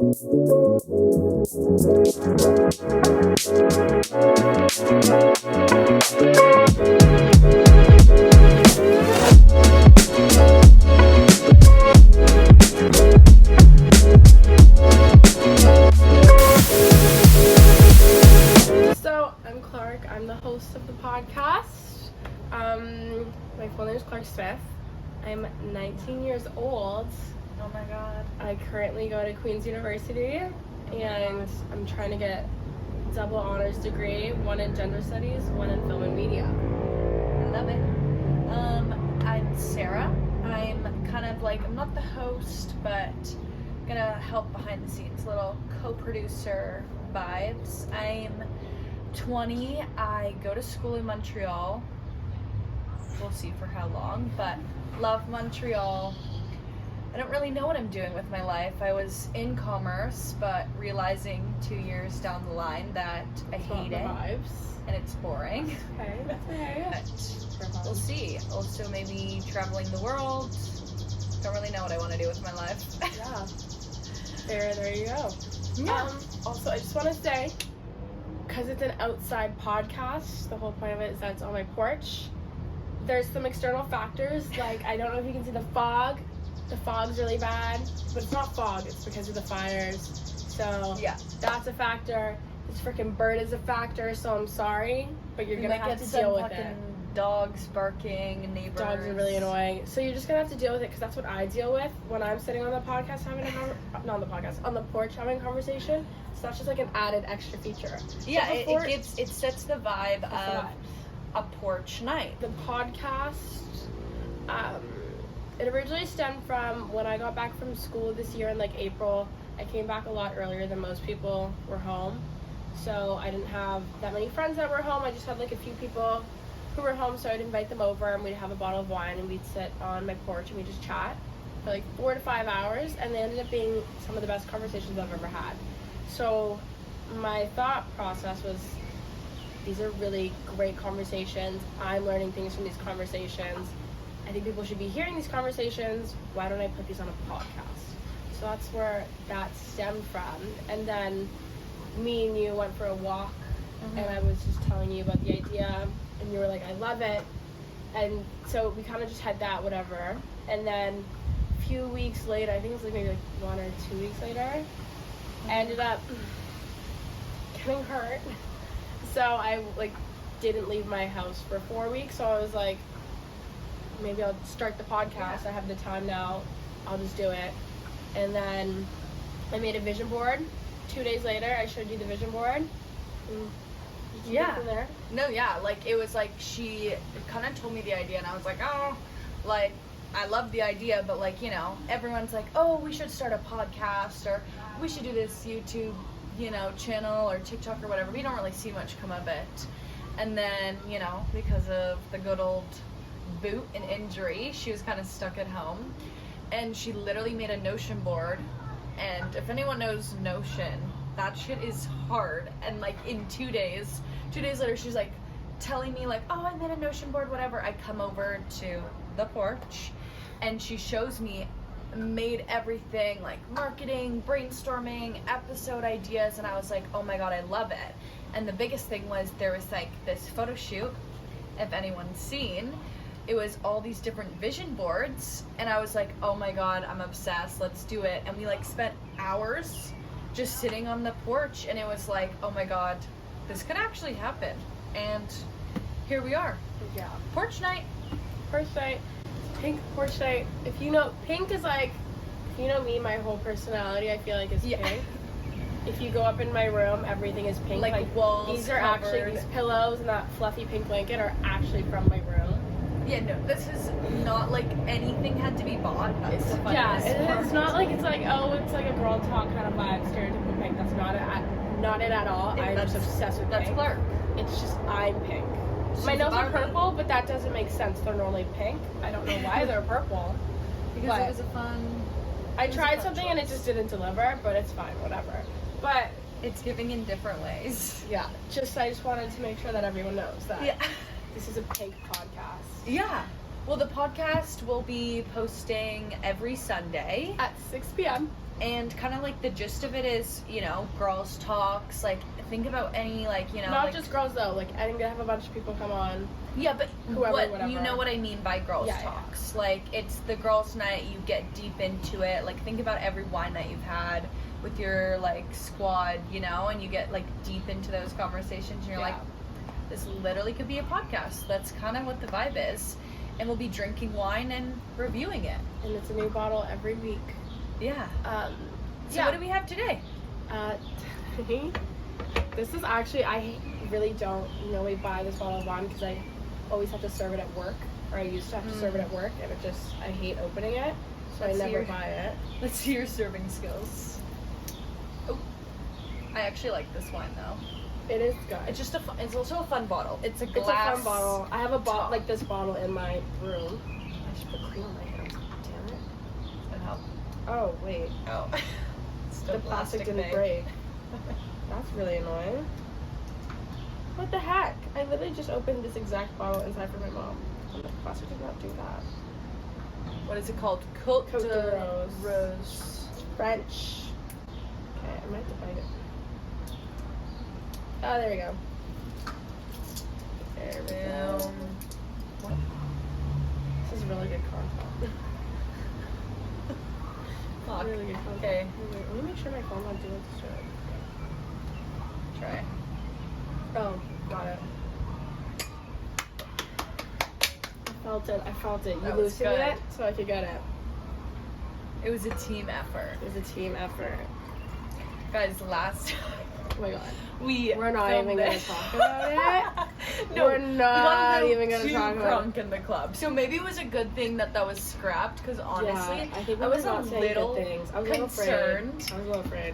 So, I'm Clarke. I'm the host of the podcast. My full name is Clarke Smith. I'm 19 years old. Oh my god. I currently go to Queen's University, and I'm trying to get double honors degree, one in gender studies, one in film and media. I love it. I'm Sarah. I'm kind of like, I'm not the host, but gonna help behind the scenes, little co-producer vibes. I'm 20. I go to school in Montreal. We'll see for how long, but love Montreal. I don't really know what I'm doing with my life. I was in commerce, but realizing 2 years down the line that I hate it and it's boring. Okay, that's okay. But we'll see. Also, maybe traveling the world. Don't really know what I want to do with my life. Yeah. There you go. Yeah. Also, I just want to say, because it's an outside podcast, the whole point of it is that it's on my porch. There's some external factors, like I don't know if you can see the fog. The fog's really bad, but it's not fog, it's because of the fires. So Yeah. that's a factor. This freaking bird is a factor, so I'm sorry, but you're gonna have to deal with it. Dogs barking, neighbors. Dogs are really annoying, so you're just gonna have to deal with it because that's what I deal with when I'm sitting on the podcast having on the porch having a conversation. So that's just like an added extra feature. Yeah, So it sets the vibe of a porch night. The podcast, it originally stemmed from when I got back from school this year in like April. I came back a lot earlier than most people were home, so I didn't have that many friends that were home. I just had like a few people who were home, so I'd invite them over and we'd have a bottle of wine and we'd sit on my porch and we'd just chat for like 4 to 5 hours, and they ended up being some of the best conversations I've ever had. So my thought process was, these are really great conversations. I'm learning things from these conversations. I think people should be hearing these conversations. Why don't I put these on a podcast? So that's where that stemmed from. And then me and you went for a walk, and I was just telling you about the idea, and you were like, I love it. And so we kind of just had that, whatever. And then a few weeks later, I think it was like maybe like 1 or 2 weeks later, I ended up getting hurt. So I like didn't leave my house for 4 weeks. So I was like, maybe I'll start the podcast. I have the time now. I'll just do it. And then I made a vision board. 2 days later, I showed you the vision board. Yeah. From there. No, yeah. Like, it was like she kind of told me the idea, and I was like, oh, like, I love the idea, but like, you know, everyone's like, oh, we should start a podcast, or we should do this YouTube, you know, channel or TikTok or whatever. We don't really see much come of it. And then, you know, because of the good old boot and injury, she was kind of stuck at home, and she literally made a Notion board. And if anyone knows Notion, that shit is hard. And like in 2 days later, she's like telling me like, oh, I made a Notion board, whatever. I come over to the porch and she shows me, made everything like marketing, brainstorming, episode ideas, and I was like, oh my god, I love it. And the biggest thing was there was like this photo shoot, if anyone's seen. It was all these different vision boards, and I was like, oh my god, I'm obsessed, let's do it. And we like spent hours just sitting on the porch, and it was like, oh my god, this could actually happen. And here we are. Yeah. Porch night. Porch night. Pink porch night. If you know, pink is like, if you know me, my whole personality, I feel like is pink. If you go up in my room, everything is pink. Like walls these are covered. actually, these pillows and that fluffy pink blanket are actually from my room. Yeah, no, this is not like anything had to be bought. That's the funniest part. It's not like it's like, oh, it's like a girl talk kind of vibe, stereotypical pink. That's not it at all. I'm just obsessed with pink. That's Clarke. It's just, I'm pink. My nails are purple, but that doesn't make sense. They're normally pink. I don't know why they're purple. Because it was a fun... I tried something and it just didn't deliver, but it's fine, whatever. But it's giving in different ways. Yeah, I just wanted to make sure that everyone knows that Yeah. this is a pink podcast. Yeah. Well, the podcast will be posting every Sunday at 6 p.m. And kind of like the gist of it is, you know, girls talks. Like, think about any, like, you know, not like, just girls though. Like, I'm gonna have a bunch of people come on. Yeah, but whatever. You know what I mean by girls talks. Yeah. Like, it's the girls' night. You get deep into it. Like, think about every wine night you've had with your, like, squad, you know, and you get, like, deep into those conversations, and you're like, this literally could be a podcast. That's kind of what the vibe is. And we'll be drinking wine and reviewing it. And it's a new bottle every week. Yeah. So what do we have today? This is actually, I really don't normally buy this bottle of wine because I always have to serve it at work. Or I used to have to serve it at work, and it just, I hate opening it. So I never buy it. Let's see your serving skills. Oh, I actually like this wine though. It is good. It's just it's also a fun bottle. It's a glass. It's a fun bottle. I have a bottle like this bottle in my room. I should put cream on my hands. Damn it. That help. Oh wait. Oh. The plastic didn't break. That's really annoying. What the heck? I literally just opened this exact bottle inside for my mom. And the plastic did not do that. What is it called? Côte de Rose. Rose. French. Okay, I might have to bite it. Oh, there we go. There we go. This is really good content. Fuck. Really good content. Okay. Let me make sure my phone's not doing this. Try. Oh, got it. I felt it. You loosened it so I could get it. It was a team effort. It was a team effort. Guys, last oh my god. We're not even going to talk about it. No, we're not even going to talk about it. Drunk in the club. So maybe it was a good thing that was scrapped, because honestly, I think I was a little things. I was concerned. I was a little afraid.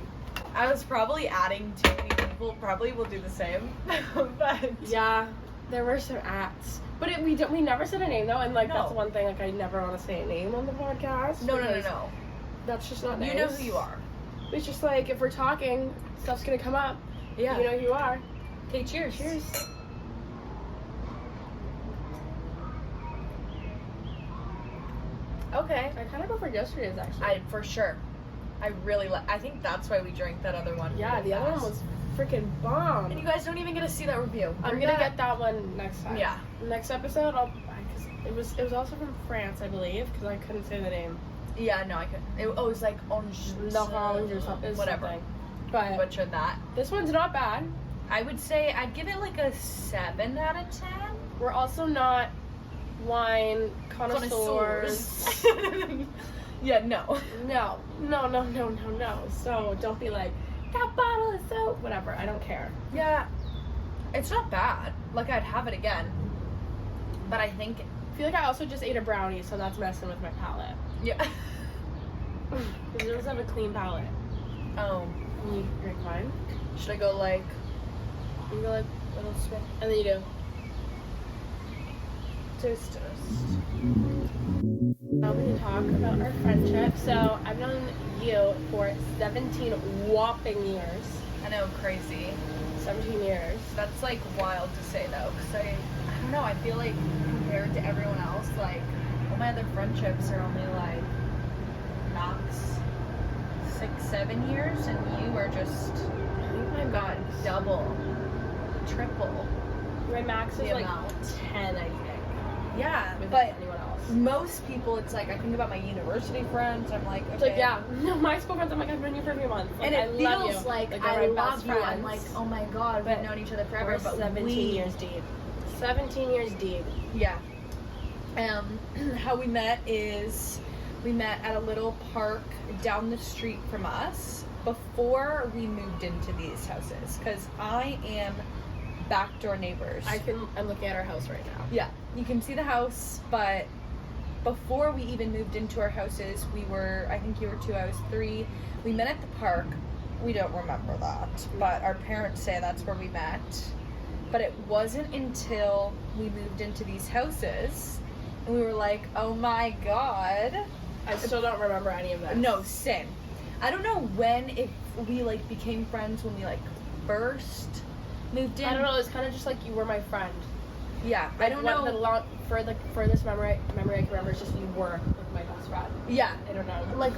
I was probably adding too many people. Probably will do the same. But yeah, there were some acts. But we never said a name though, and like that's one thing, like I never want to say a name on the podcast. No. That's just not nice. You know who you are. It's just like if we're talking, stuff's gonna come up. Yeah. You know who you are. Okay, cheers. Cheers. Okay. I kind of go for yesterday's actually. For sure. I really I think that's why we drank that other one. Yeah, the other one was freaking bomb. And you guys don't even get to see that review. I'm gonna get that one next time. Yeah. Next episode, because it was also from France, I believe, because I couldn't say the name. Yeah, no, I couldn't. It was like orange or something. Whatever. But butchered that. This one's not bad. I would say I'd give it like a 7 out of 10. We're also not wine connoisseurs. Yeah, no. No. So don't be like, that bottle is so whatever. I don't care. Yeah, it's not bad. Like, I'd have it again. But I think I feel like I also just ate a brownie, so that's messing with my palate. Yeah. Because it doesn't have a clean palate. Oh. Can you drink wine? Should I go like? You go like a little swim, and then you do. Toast. Now we can talk about our friendship. So I've known you for 17 whopping years. I know, crazy. 17 years. That's like wild to say though, because I don't know. I feel like compared to everyone else, like all my other friendships are only like max 6-7 years, and you are just, I think my got double, triple. My max is like 10, I think. Yeah, with but anyone else. Most people, it's like I think about my university friends. I'm like, okay. It's like, yeah, no, my school friends. I'm like, I've known you for a few months, like, and it I feels love you. like I love you. friends. I'm like, oh my god, we've known each other forever. We're But 17 years deep. 17 years deep. Yeah. How we met is we met at a little park down the street from us before we moved into these houses, because I am backdoor neighbors. I'm looking at our house right now. Yeah, you can see the house, but before we even moved into our houses, we were, I think you were 2, I was 3. We met at the park. We don't remember that, but our parents say that's where we met. But it wasn't until we moved into these houses and we were like, oh my god. I still don't remember any of that. No, same. I don't know if we like became friends when we like first moved in. I don't know, it's kind of just like you were my friend. Yeah, Like, I don't know. For the furthest memory I can remember is just you were like my best friend. Yeah, I don't know. like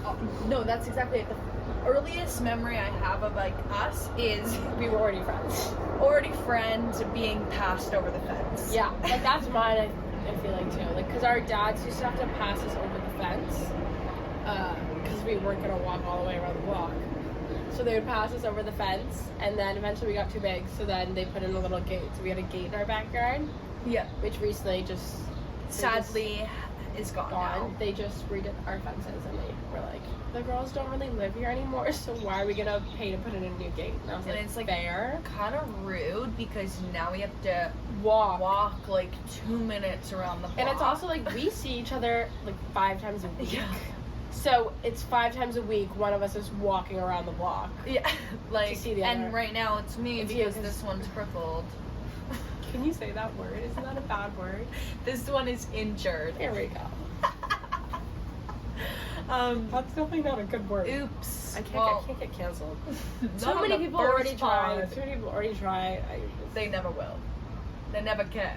no, that's exactly it. The earliest memory I have of like us is We were already friends. already friends being passed over the fence. Yeah, like that's mine. I feel like too. Like, cause our dads used to have to pass us over the fence, cause we weren't gonna walk all the way around the block. So they would pass us over the fence, and then eventually we got too big. So then they put in a little gate. So we had a gate in our backyard, Yeah. which recently just Sadly is gone now. They just redid our fences, and they were like, the girls don't really live here anymore, so why are we gonna pay to put in a new gate? And I was And like, it's like fair. kind of rude because now we have to Walk. like 2 minutes around the block. And it's also like we see each other like 5 times a week. Yeah. So it's 5 times a week one of us is walking around the block. Yeah, like, To see the and other. right now it's me It's you, because 'cause- this one's crippled. Can you say that word? Isn't that a bad word? This one is injured. There we go. That's definitely not a good word. Oops. I can't get canceled. So Not many on the people first already try. pod. So many people already try. They never will. They never can.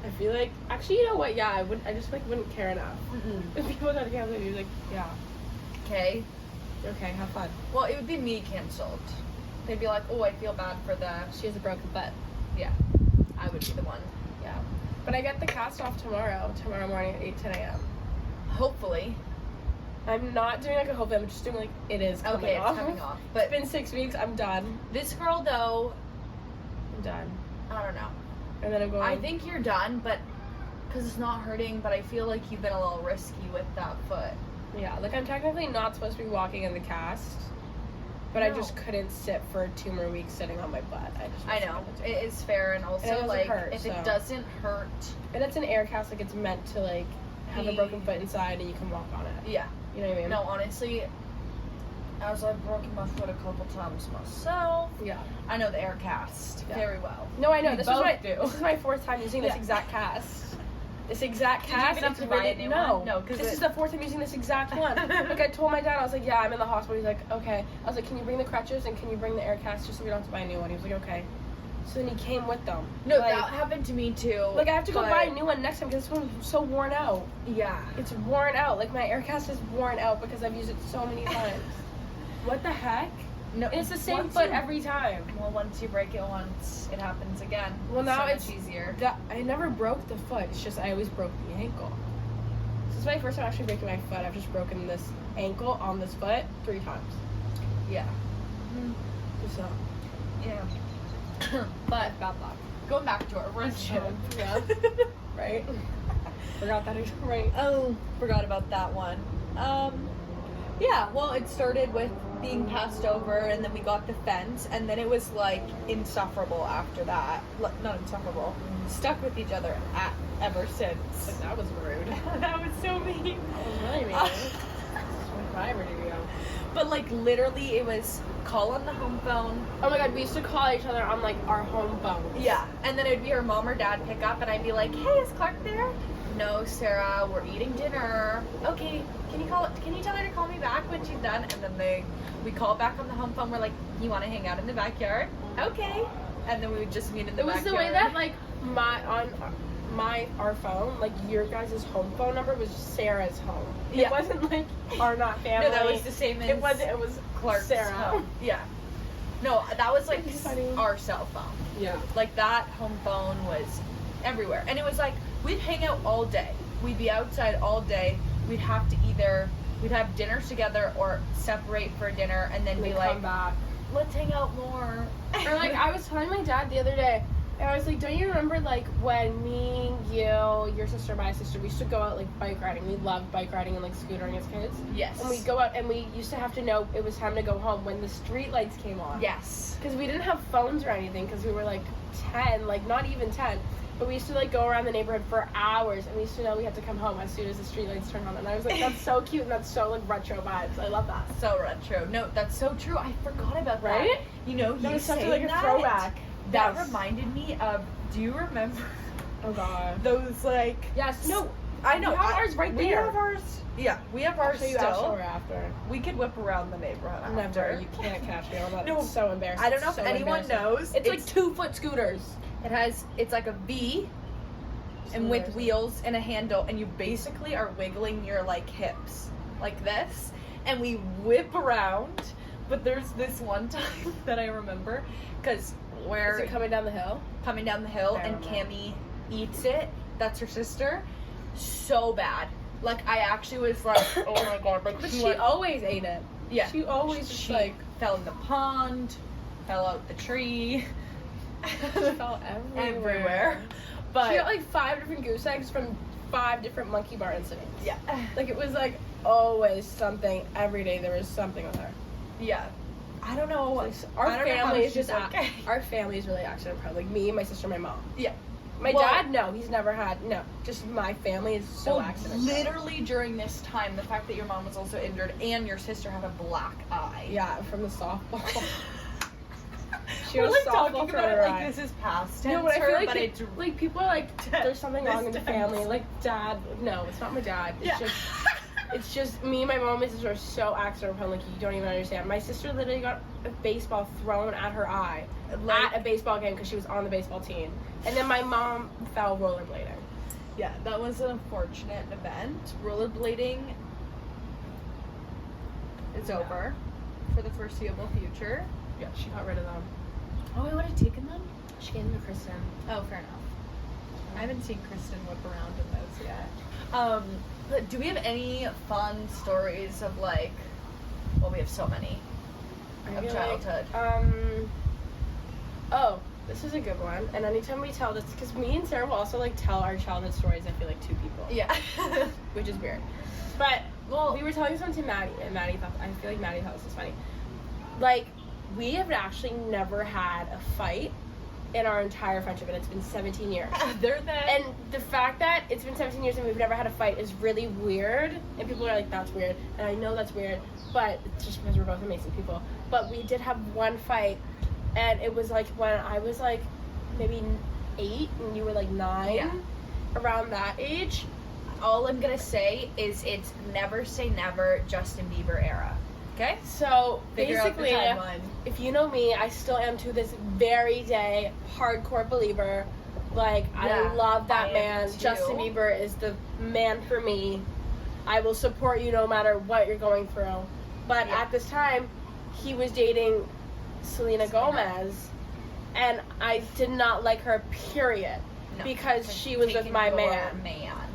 I feel like actually, you know what? Yeah, I just like wouldn't care enough. If people got canceled, you'd be like, yeah, Okay. okay, have fun. Well, it would be me canceled. They'd be like, oh, I feel bad for the. She has a broken butt. Yeah. I would be the one. Yeah. But I get the cast off tomorrow morning at 8:10 a.m. Hopefully. I'm not doing like a hope. I'm just doing like it is coming Okay, off. it's coming off. It's But been 6 weeks. I'm done. this girl, though, I'm done. I don't know. And then I'm going. I think you're done, but because it's not hurting, but I feel like you've been a little risky with that foot. Yeah, like I'm technically not supposed to be walking in the cast, but I No. just couldn't sit for 2 more weeks sitting on my butt. I know. It is fair, and also, doesn't like, hurt, if so. it doesn't hurt, And it's an air cast, like it's meant to like have a Be- broken foot inside and you can walk on it. yeah. You know what I mean? No, honestly, as I've broken my foot a couple times myself, Yeah. I know the air cast Yeah. very well. No, I know. We This both is do. This is my 4th time using this Yeah. exact cast. This exact Did you cast. even have it's to buy a really- new no. one? No, 'cause this it- is the 4th time using this exact one. Like I told my dad, I was like, yeah, I'm in the hospital. He's like, okay. I was like, can you bring the crutches and can you bring the air cast just so we don't have to buy a new one? He was like, okay. So then he came with them. No, like, that happened to me too. like I have to go but- buy a new one next time because this one's so worn out. Yeah. It's worn out. Like my air cast is worn out because I've used it so many times. What the heck? No, And it's the same once foot you- every time. Well, once you break it once, it happens again. Well, now so much it's easier. I never broke the foot. It's just I always broke the ankle. This is my first time actually breaking my foot. I've just broken this ankle on this foot 3 times. Yeah. So, Yeah. but bad luck. Going back to our friendship. Yeah. Right? Forgot that. Right. Oh, forgot about that one. Yeah, well, it started with being passed over, and then we got the fence, and then it was like insufferable after that. Not insufferable. Stuck with each other ever since. Like, that was rude. That was so mean. That was really mean. If I ever do, yeah. But like literally, it was call on the home phone. Oh my god, we used to call each other on like our home phone. Yeah, and then it'd be her mom or dad pick up, and I'd be like, "Hey, is Clarke there?" "No, Sarah, we're eating dinner." "Okay, can you tell her to call me back when she's done?" And then we call back on the home phone. We're like, "You want to hang out in the backyard?" "Okay." And then we would just meet in the It was backyard. the way that like our phone, like your guys' home phone number was Sarah's home. Yeah. It wasn't like Arnott family. No, that was the same as It wasn't. It was Clarke's Sarah. home. Yeah. No, that was like That's funny. our cell phone. Yeah. Like that home phone was everywhere. And it was like we'd hang out all day. We'd be outside all day. We'd have dinner together or separate for dinner and then And be then like, come back. let's hang out more. Or like I was telling my dad the other day, and I was like, don't you remember like when me, you, your sister, my sister, we used to go out like bike riding. We loved bike riding and like scootering as kids. Yes. And we'd go out and we used to have to know it was time to go home when the street lights came on. Yes. Because we didn't have phones or anything because we were like 10, like not even 10. But we used to like go around the neighborhood for hours and we used to know we had to come home as soon as the street lights turned on. And I was like, that's so cute and that's so like retro vibes. I love that. So retro. No, that's so true. I forgot about that. Right? You know, That you was such saying like a that, throwback. That Yes. reminded me of, do you remember Oh god. those like Yes. No, I know. We have ours right We there. have ours. Yeah, we have I'll ours show you after still. or after. We could whip around the neighborhood after. Never. You can't catch me on that. No. It's so embarrassing. I don't know It's if so anyone embarrassing. knows. It's like 2-foot scooters. It's like a V and with wheels and a handle, and you basically are wiggling your like hips like this, and we whip around. But there's this one time that I remember, because Is it coming down the hill? Coming down the hill, and Cammie eats it. That's her sister. So bad. Like, I actually was like, oh my god. Like, but she always ate it. Yeah. She always she like fell in the pond, fell out the tree. fell everywhere. But she got like 5 different goose eggs from 5 different monkey bar incidents. Yeah. Like, it was like always something. Every day there was something with her. Yeah. I don't know. Our family is just okay. Our family is really accident prone. Like me, my sister, my mom. Yeah. My dad, no, he's never had, no. Just my family is so accident prone. Literally during this time, the fact that your mom was also injured and your sister had a black eye. Yeah, from the softball. She We're was like softball talking for about it her like eye. this is past tense. No, but I feel but like it's like people are like, there's something wrong in the family. Like, dad, no, it's not my dad. It's just, it's just me and my mom and sister are so accident prone. Like, you don't even understand. My sister literally got a baseball thrown at her eye at a baseball game because she was on the baseball team. And then my mom fell rollerblading. Yeah, that was an unfortunate event. Rollerblading is over for the foreseeable future. Yeah, she got rid of them. Oh, I would have taken them? She gave them to Kristen. Oh, fair enough. I haven't seen Kristen whip around in those yet. But do we have any fun stories of like, well, we have so many of childhood. Oh, this is a good one. And anytime we tell this, because me and Sarah will also like tell our childhood stories, I feel like 2 people. Yeah. Which is weird. But, well, we were telling something to Maddie, and I feel like Maddie thought this was funny. Like, we have actually never had a fight in our entire friendship, and it's been 17 years. And the fact that it's been 17 years and we've never had a fight is really weird, and people are like, that's weird, and I know that's weird, but it's just because we're both amazing people. But we did have one fight, and it was like when I was like maybe 8 and you were like 9, yeah. Around that age. All I'm gonna say is it's never say never Justin Bieber era. Okay? So Figure basically, if you know me, I still am to this very day hardcore believer. Like, yeah, I love that man. too. Justin Bieber is the man for me. I will support you no matter what you're going through. But at this time, he was dating Selena Gomez, and I did not like her, period. No, because she was with my man.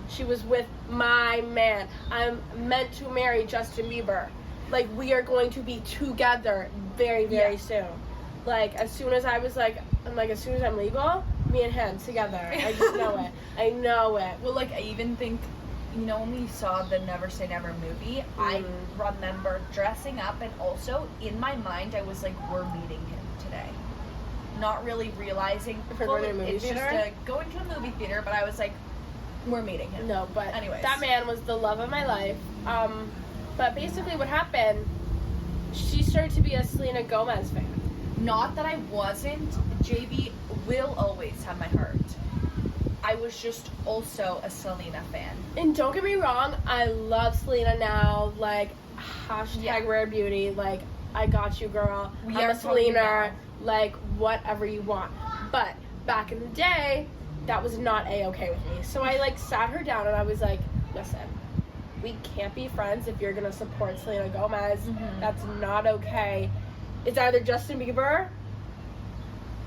She was with my man. I'm meant to marry Justin Bieber. Like, we are going to be together very, very soon. Like, as soon as I was like, as soon as I'm legal, me and him together. I just know it. I know it. Well, like, I even think, you know, when we saw the Never Say Never movie, I remember dressing up, and also in my mind, I was like, we're meeting him today. Not really realizing it's just going to a movie theater, but I was like, we're meeting him. No, but anyways, that man was the love of my life. But basically what happened, she started to be a Selena Gomez fan. Not that I wasn't. JB will always have my heart. I was just also a Selena fan. And don't get me wrong, I love Selena now. Like, hashtag rare beauty. Like, I got you, girl. I'm a Selena. Like, whatever you want. But back in the day, that was not A-okay with me. So I, like, sat her down and I was like, listen, we can't be friends if you're going to support Selena Gomez. That's not okay. It's either Justin Bieber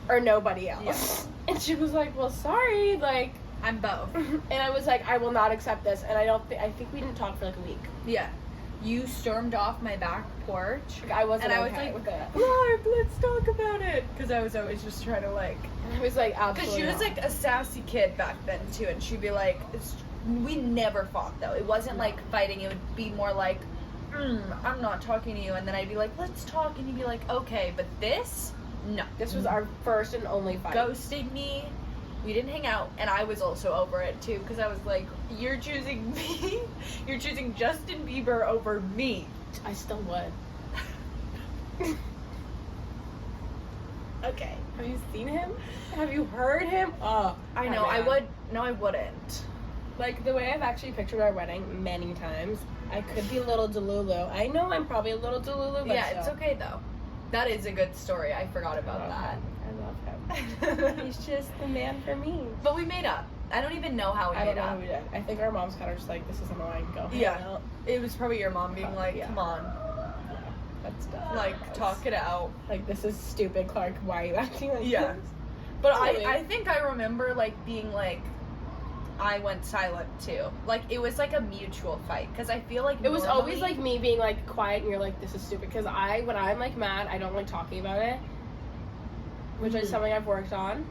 or nobody else. Yeah. And she was like, well, sorry, like, I'm both. And I was like, I will not accept this. And I think we didn't talk for like a week. Yeah. You stormed off my back porch. Like, I wasn't and okay I was with it. Clarke, let's talk about it. Because I was always just trying to like. I was like, absolutely. Because she was like a sassy kid back then too, and she'd be like, we never fought though. It wasn't like fighting. It would be more like, I'm not talking to you, and then I'd be like, let's talk, and you'd be like, okay, but this, no. This was our first and only fight. Ghosted me. We didn't hang out, and I was also over it too, because I was like, you're choosing me? You're choosing Justin Bieber over me. I still would. Okay. Have you seen him? Have you heard him? Oh, I know, I would. No, I wouldn't. Like, the way I've actually pictured our wedding many times, I could be a little Delulu. I know I'm probably a little Delulu, but yeah, it's okay, though. That is a good story. I forgot about that. I love him. He's just the man for me. But we made up. I don't even know how we I don't made know how up. we did. I think our mom's kind of just like, this is annoying, go hang Yeah. out. It was probably your mom being like, Yeah. come on, Yeah, that's definitely like, what it was. talk it out. Like, this is stupid, Clarke, why are you acting like Yeah. this? But Really? I think I remember, like, being like, I went silent too. Like, it was like a mutual fight. Because I feel like It was always normally- like me being like quiet and you're like, this is stupid. Because when I'm like mad, I don't like talking about it, which is Mhm. something I've worked on,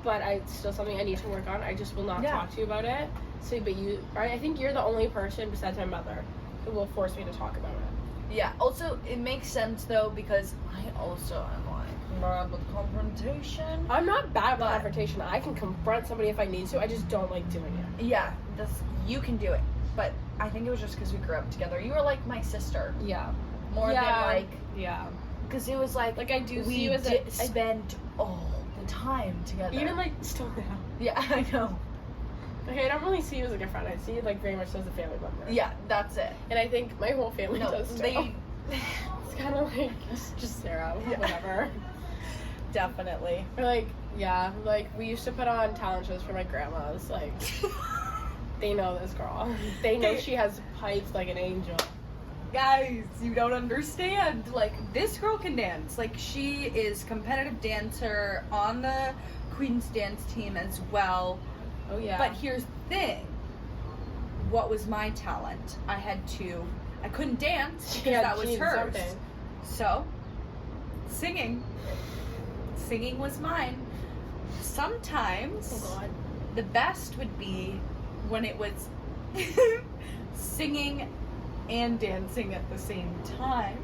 but it's still something I need to work on. I just will not Yeah. talk to you about it. So, but I think you're the only person besides my mother who will force me to talk about it. Yeah. Also, it makes sense though because I also am like mad with confrontation. I'm not bad with But- confrontation. I can confront somebody if I need to. I just don't like doing it. Yeah, you can do it. But I think it was just because we grew up together. You were like my sister Yeah. more than like Yeah. because it was like Like I do we see you as did spend all the time together. even like still now. yeah, I know. Okay, I don't really see you as like a friend. I see you like very much as a family member. Yeah, that's it. And I think my whole family No, does too. they It's kind of like just Sarah, Yeah. whatever. definitely. Or like, yeah, like we used to put on talent shows for my grandmas. Like, they know this girl. They know she has pipes like an angel. Guys, you don't understand. Like, this girl can dance. Like, she is competitive dancer on the Queen's dance team as well. Oh yeah. But here's the thing. What was my talent? I couldn't dance because Yeah, that was geez, hers. something. So, singing. Singing was mine. Sometimes Oh god. the best would be when it was singing and dancing at the same time.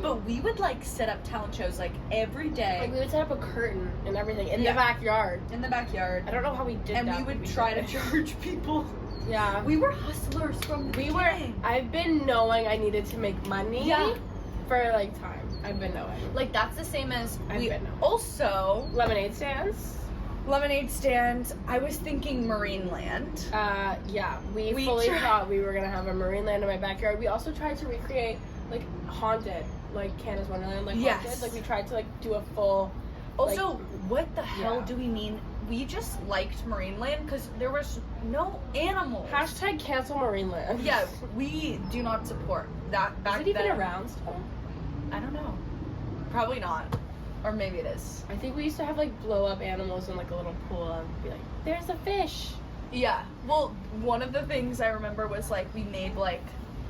But we would like set up talent shows like every day Like we would set up a curtain and everything in Yeah. the backyard. in the backyard. I don't know how we did And that. we but would try to did. charge people. Yeah. We were hustlers from the We were. beginning. I've been knowing I needed to make money. Yeah. For like time. I've been knowing. Like that's the same as I've we been known. also Lemonade stands. lemonade stands. I was thinking Marineland. Yeah, we We fully tried- thought we were gonna have a marine land in my backyard. We also tried to recreate like haunted, like Canada's Wonderland, like Yes. haunted. Like we tried to like do a full. Also, like, what the hell yeah. do we mean? We just liked Marineland because there was no animals. Hashtag cancel marine land. Yeah, we do not support that. Back Is it even then, around still? I don't know. Probably not. Or maybe it is. I think we used to have like blow up animals in like a little pool and be like, "There's a fish." Yeah. Well, one of the things I remember was like we made like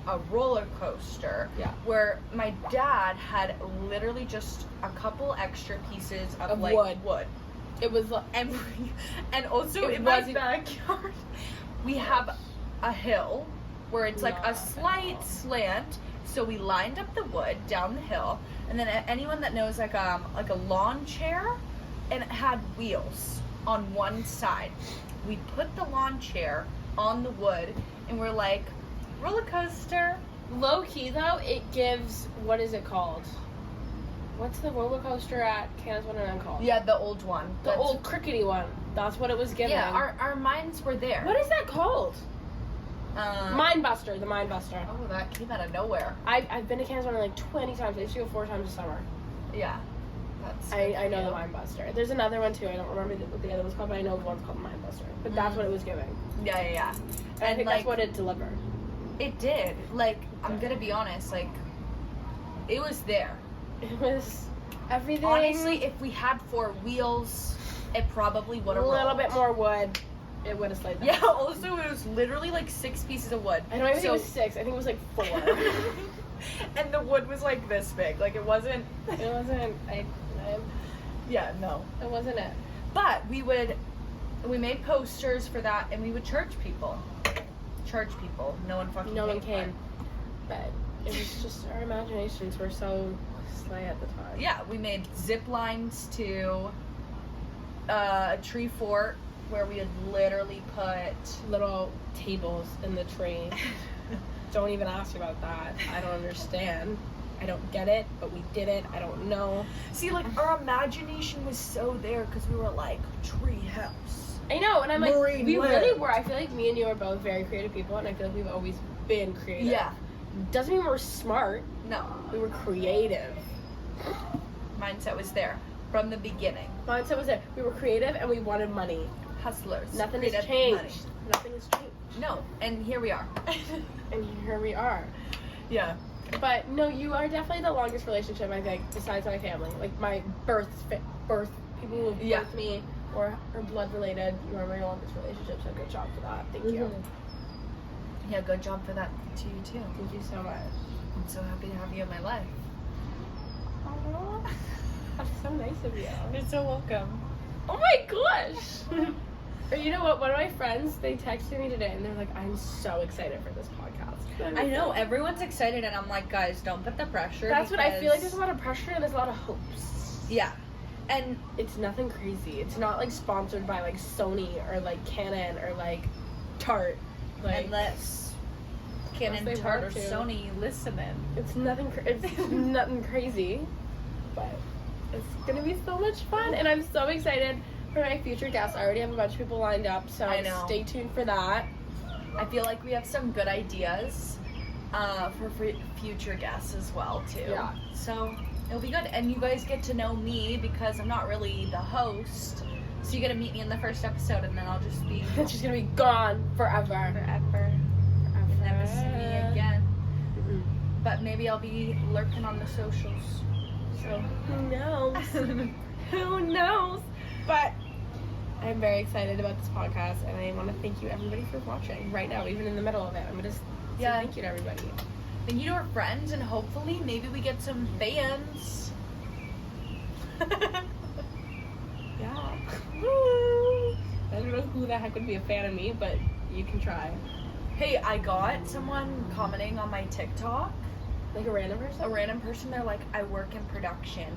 a roller coaster. Yeah. Where my dad had literally just a couple extra pieces of like wood. It was like and also It in my wasn't- backyard we have a hill where it's like Not a a slight hill. slant. So we lined up the wood down the hill, and then anyone that knows like a lawn chair, and it had wheels on one side. We put the lawn chair on the wood, and we're like, roller coaster. low key though. It gives what is it called? What's the roller coaster at Canada's Wonderland called? Yeah, the old one. The old crickety one. That's what it was given. Yeah, our minds were there. What is that called? Mindbuster. The Mindbuster. Oh, that came out of nowhere. I've been to Canada's Wonderland like 20 times. I used to go 4 times a summer. Yeah. That's I know the Mindbuster. There's another one too. I don't remember what the other one's called, but I know one's called Mindbuster. But that's what it was giving. Yeah. And I think like, that's what it delivered. it did. Like, I'm gonna be honest, like, it was there. It was everything. Honestly, if we had 4 wheels, it probably would a have little bit more wood, it would have slid down. Yeah, also, it was literally like 6 pieces of wood. I don't even think it was 6. I think it was like 4. And the wood was like this big. Like, it wasn't. It wasn't. Yeah, no. It wasn't it. But we made posters for that, and we would charge people. No one fucking No one came. came. But it was just our imaginations were so slay at the time. Yeah, we made zip lines to a tree fort where we had literally put Little tables in the tree. Don't even ask about that. I don't understand. I don't get it, but we did it. I don't know. See, like, our imagination was so there because we were like, tree house. I know, and I'm like, Marine we land. really were. I feel like me and you are both very creative people, and I feel like we've always been creative. Yeah. Doesn't mean we're smart. No. We were creative. Mindset was there. from the beginning. Mindset was it. We were creative and we wanted money. Hustlers. Nothing Creative has changed. money. Nothing has changed. No, and here we are. And here we are. Yeah. But no, you are definitely the longest relationship, I think, besides my family. Like my birth people who birthed me or are blood related. You are my longest relationship, so good job for that. Thank you. Yeah, good job for that to you too. Thank you so much. I'm so happy to have you in my life. Aww. That's so nice of you. You're so welcome. Oh my gosh! Or you know what? One of my friends, they texted me today and they're like, I'm so excited for this podcast. I know, everyone's excited and I'm like, guys, don't put the pressure. That's what I feel like. There's a lot of pressure and there's a lot of hopes. Yeah. And it's nothing crazy. It's not like sponsored by like Sony or like Canon or like Tarte. Like, unless Canon, Tarte, or Sony listening. It's nothing. It's nothing crazy, but it's gonna be so much fun, and I'm so excited for my future guests. I already have a bunch of people lined up, so stay tuned for that. I feel like we have some good ideas for future guests as well too. Yeah. So it'll be good, and you guys get to know me because I'm not really the host. So you get to meet me in the first episode, and then I'll just be. It's just gonna be gone forever. Forever. You'll never see me again. Mm-hmm. But maybe I'll be lurking on the socials. So who knows? Who knows? But I'm very excited about this podcast, and I want to thank you everybody for watching right now, even in the middle of it. I'm gonna say thank you to everybody. Thank you to our friends, and hopefully maybe we get some fans. Yeah. I don't know who the heck would be a fan of me, but you can try. Hey, I got someone commenting on my TikTok. Like a random person? A random person. They're like, I work in production.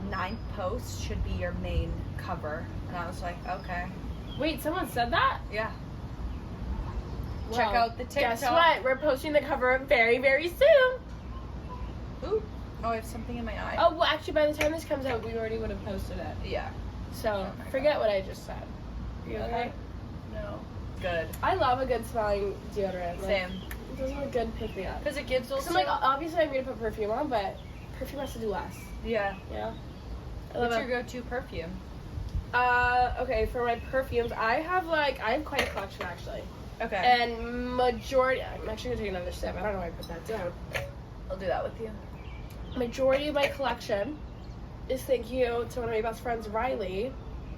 9th post should be your main cover. And I was like, okay. Wait, someone said that? Yeah. Well, check out the TikTok. Guess what? We're posting the cover very, very soon. Ooh. Oh, I have something in my eye. Oh, well, actually, by the time this comes out, we already would have posted it. Yeah. So, forget what I just said. You okay? No. Good. I love a good smelling deodorant. Same. It does a good pick me up. Because it gives also. I'm like, obviously I'm going to put perfume on, but perfume has to do less. Yeah. Yeah. What's your go-to perfume? Okay, for my perfumes, I have quite a collection actually. Okay. And majority, I'm actually going to take another sip. I don't know why I put that down. I'll do that with you. Majority of my collection is thank you to one of my best friends, Riley,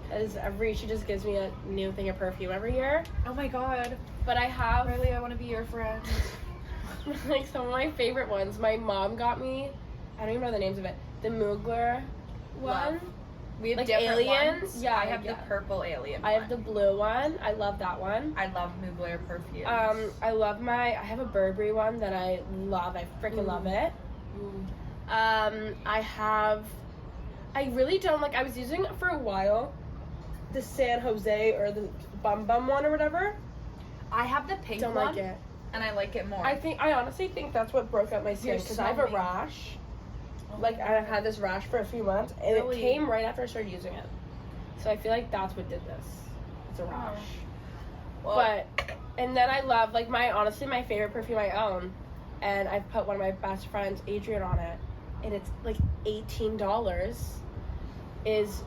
because she just gives me a new thing of perfume every year. Oh my god. But I have Riley, I want to be your friend. like some of my favorite ones. My mom got me, I don't even know the names of it, the Mugler one. Love. We have like different aliens. ones. Yeah, I have the purple alien I have the blue one. I love that one. I love Mugler perfumes. I have a Burberry one that I love. I freaking love it. I really don't I was using it for a while, the San Jose or the Bum Bum one or whatever. I have the pink Don't one. like it. And I like it more. I honestly think that's what broke out my skin because I have a rash. I've had this rash for a few months, and Really? it came right after I started using it. So I feel like that's what did this. It's a rash. Well, And then I love, my favorite perfume I own, and I've put one of my best friends, Adrian, on it, and it's $18, is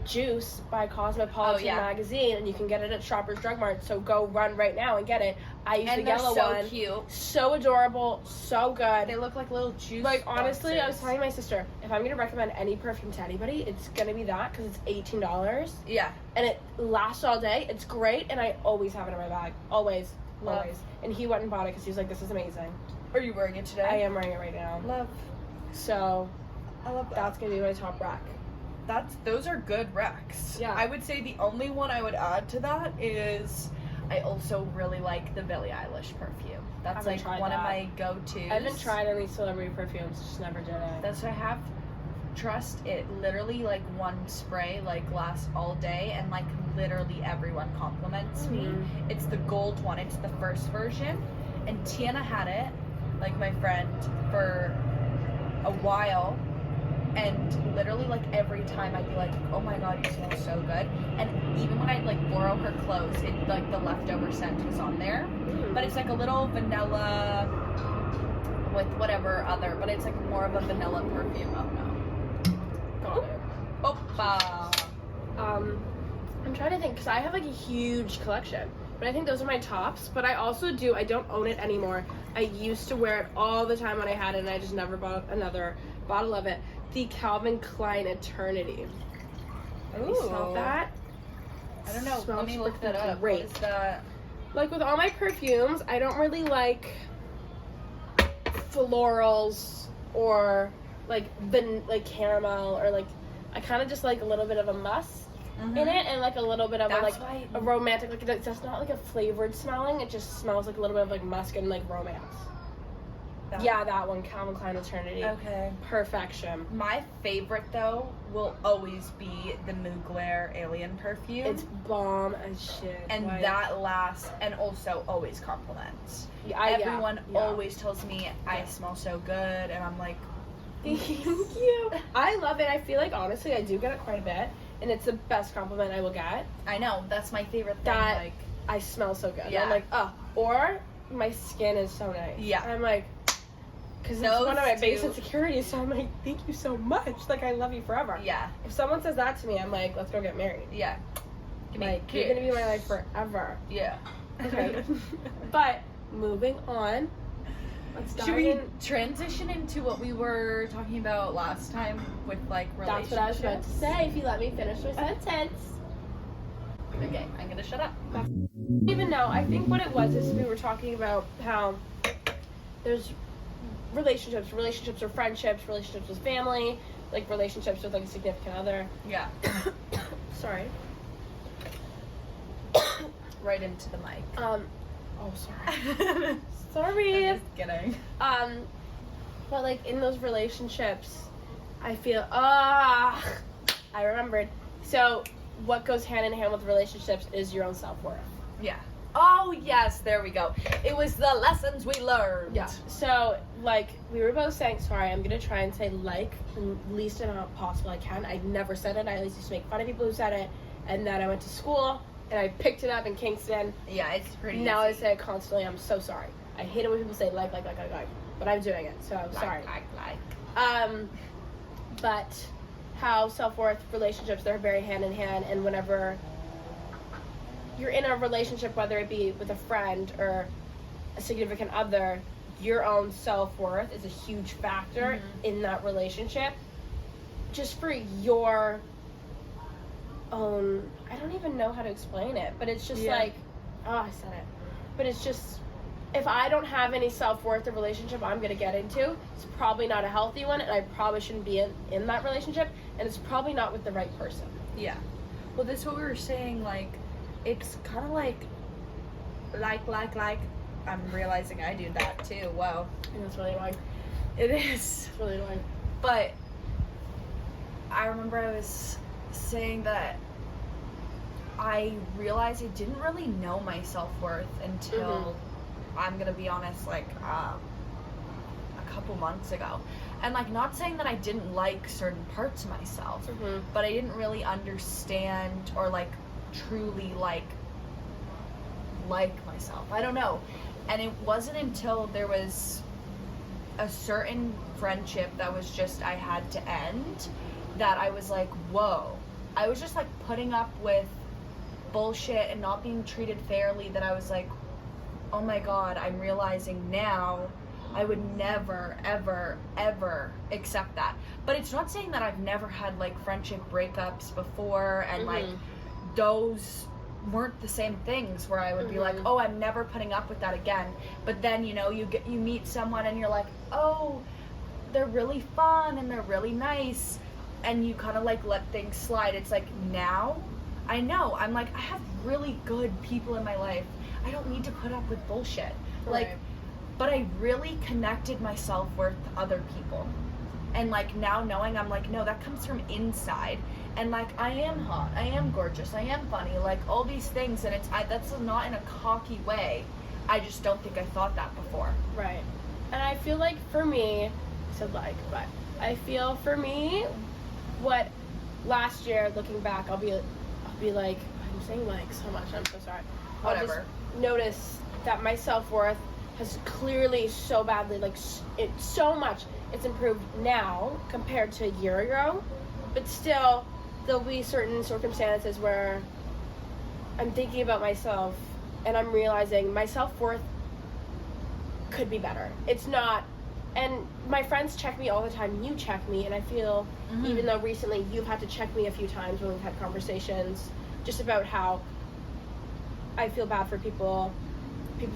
Juice by Cosmopolitan magazine, and you can get it at Shoppers Drug Mart, so go run right now and get it. I use the yellow one. Cute. So adorable, so good. They look like little juice honestly, boxes. I was telling my sister, if I'm going to recommend any perfume to anybody, it's going to be that, because it's $18. Yeah. And it lasts all day. It's great, and I always have it in my bag. Always. Love. Always. And he went and bought it because he was like, this is amazing. Are you wearing it today? I am wearing it right now. Love. So, I love that. that's going to be my top rack. Those are good racks. Yeah. I would say the only one I would add to that is I also really like the Billie Eilish perfume. That's one of my go-tos. I haven't tried any celebrity perfumes, just never did it. That's what I have. Trust it. Literally, one spray lasts all day, and literally everyone compliments me. It's the gold one. It's the first version, and Tiana had it, my friend, for a while. And literally, every time I'd be like, oh my god, you smell so good. And even when I'd, borrow her clothes, it, the leftover scent was on there. But it's, a little vanilla with whatever other, but it's, more of a vanilla perfume. Oh, no. Got it. Opa. I'm trying to think, because I have like a huge collection, but I think those are my tops. But I also I don't own it anymore. I used to wear it all the time when I had it, and I just never bought another bottle of it. The Calvin Klein Eternity. Ooh. You smell that? I don't know. Smells Let me look that up. great. What is that? Like with all my perfumes, I don't really like florals or like caramel, or like I kind of just like a little bit of a musk in it, and like a little bit of a romantic, like it's just not like a flavored smelling. It just smells like a little bit of like musk and like romance. That one, Calvin Klein Eternity. Okay. Perfection. My favorite though will always be the Mugler Alien perfume. It's bomb as shit. And that lasts, and also always compliments. Everyone always tells me I smell so good, and I'm like, thank you. I love it. I feel like honestly I do get it quite a bit, and it's the best compliment I will get. I know, that's my favorite thing. That like, I smell so good. Yeah. I'm like, or my skin is so nice. Yeah. I'm like, because it's one of my biggest insecurities, so I'm like, thank you so much. Like, I love you forever. Yeah. If someone says that to me, I'm like, let's go get married. Yeah. Like, you're gonna be in my life forever. Yeah. Okay. But moving on. Should we transition into what we were talking about last time with like relationships? That's what I was about to say, if you let me finish my sentence. Okay, I'm gonna shut up. Even though I think what it was is we were talking about how there's relationships or friendships, relationships with family, like relationships with like a significant other. Yeah. Sorry. Right into the mic. Oh, sorry. Sorry. I'm just kidding. But like in those relationships, I feel I remembered. So what goes hand in hand with relationships is your own self-worth. Yeah. Oh yes, there we go. It was the lessons we learned. Yeah. So like we were both saying, sorry, I'm gonna try and say like the least amount possible I can. I never said it. I always used to make fun of people who said it, and then I went to school and I picked it up in Kingston. Yeah, it's pretty. Now easy. I say it constantly. I'm so sorry. I hate it when people say like, but I'm doing it, so sorry. But how self-worth, relationships, they're very hand in hand, and whenever you're in a relationship, whether it be with a friend or a significant other, your own self-worth is a huge factor in that relationship. Just for your own, I don't even know how to explain it, but it's just like, I said it. But it's just, if I don't have any self-worth, the relationship I'm going to get into, it's probably not a healthy one, and I probably shouldn't be in that relationship, and it's probably not with the right person. Yeah. Well, that's what we were saying, like, it's kind of like, I'm realizing I do that too. Wow. And it's really annoying. It is. It's really annoying. But I remember I was saying that I realized I didn't really know my self-worth until, I'm going to be honest, like, a couple months ago. And, like, not saying that I didn't like certain parts of myself, but I didn't really understand or, like, truly like myself. I don't know. And it wasn't until there was a certain friendship that was just I had to end that I was like, whoa. I was just like putting up with bullshit and not being treated fairly, that I was like, oh my god, I'm realizing now I would never, ever, ever accept that. But it's not saying that I've never had like friendship breakups before, and like those weren't the same things where I would be like, oh, I'm never putting up with that again. But then, you know, you meet someone and you're like, oh, they're really fun and they're really nice, and you kind of like let things slide. It's like, now I know, I'm like, I have really good people in my life. I don't need to put up with bullshit. Right. Like, but I really connected my self-worth to other people. And like now knowing, I'm like, no, that comes from inside. And like, I am hot, I am gorgeous, I am funny, like all these things. And that's not in a cocky way. I just don't think I thought that before. Right. And I feel like for me, I said like, but I feel for me, what last year, looking back, I'll be like, I'm saying like so much, I'm so sorry. Whatever. I'll just notice that my self-worth has clearly so badly, like it's so much, it's improved now compared to a year ago, but still there'll be certain circumstances where I'm thinking about myself and I'm realizing my self-worth could be better. It's not, and my friends check me all the time. You check me, and I feel, even though recently you've had to check me a few times when we've had conversations just about how I feel bad for people,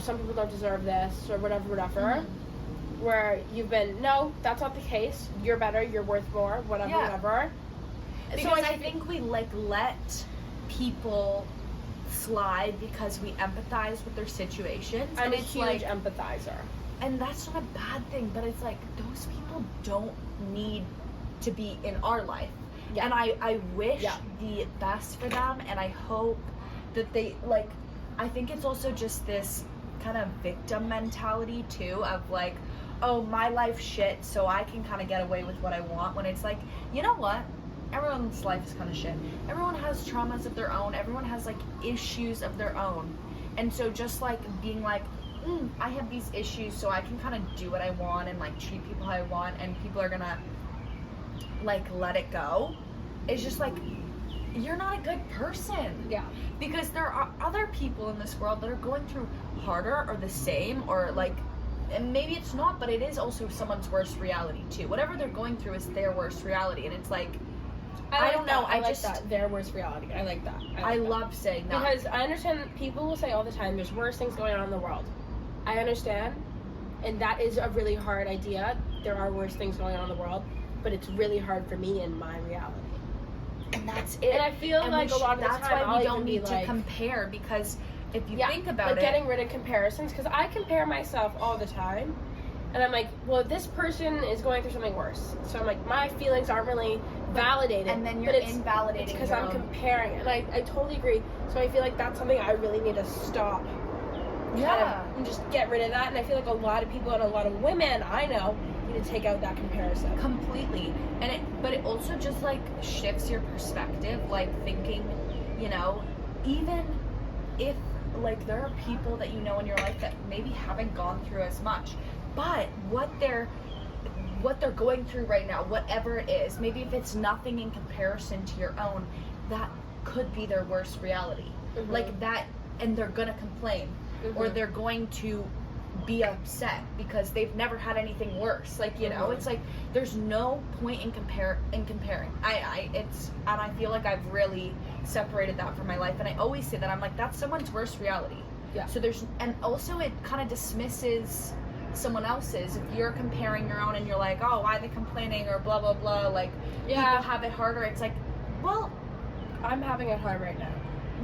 some people don't deserve this, or whatever, where you've been, no, that's not the case, you're better, you're worth more, whatever. Because I think we let people slide because we empathize with their situations. I'm a huge empathizer. And that's not a bad thing, but it's like, those people don't need to be in our life. Yeah. And I wish the best for them, and I hope that they, like, I think it's also just this kind of victim mentality, too, of like, oh, my life's shit, so I can kind of get away with what I want, when it's like, you know what? Everyone's life is kind of shit. Everyone has traumas of their own. Everyone has, like, issues of their own. And so just, like, being like, I have these issues, so I can kind of do what I want and, like, treat people how I want, and people are gonna, like, let it go. It's just, like, you're not a good person. Yeah. Because there are other people in this world that are going through harder or the same, or, like, and maybe it's not, but it is also someone's worst reality, too. Whatever they're going through is their worst reality, and it's, like, I don't know. I like that. Their worst reality. I like that. I love saying that. Because I understand people will say all the time, there's worse things going on in the world. I understand. And that is a really hard idea. There are worse things going on in the world. But it's really hard for me in my reality. And that's it. And I feel like a lot of the time, that's why I'll we don't need to like, compare. Because if you think about like getting rid of comparisons. Because I compare myself all the time. And I'm like, well, this person is going through something worse. So I'm like, my feelings aren't really validated. And then you're invalidating because I'm comparing. And I totally agree. So I feel like that's something I really need to stop. Yeah. And just get rid of that. And I feel like a lot of people and a lot of women I know need to take out that comparison. Completely. But it also just, like, shifts your perspective. Like, thinking, you know, even if, like, there are people that you know in your life that maybe haven't gone through as much. But what they're going through right now, whatever it is, maybe if it's nothing in comparison to your own, that could be their worst reality. Like that, and they're gonna complain, or they're going to be upset because they've never had anything worse. Like, you know, it's like there's no point in comparing. And I feel like I've really separated that from my life, and I always say that I'm like, that's someone's worst reality. Yeah. So and also it kind of dismisses someone else's. If you're comparing your own and you're like, oh, why are they complaining, or blah blah blah, like, people have it harder, it's like, well, I'm having it hard right now.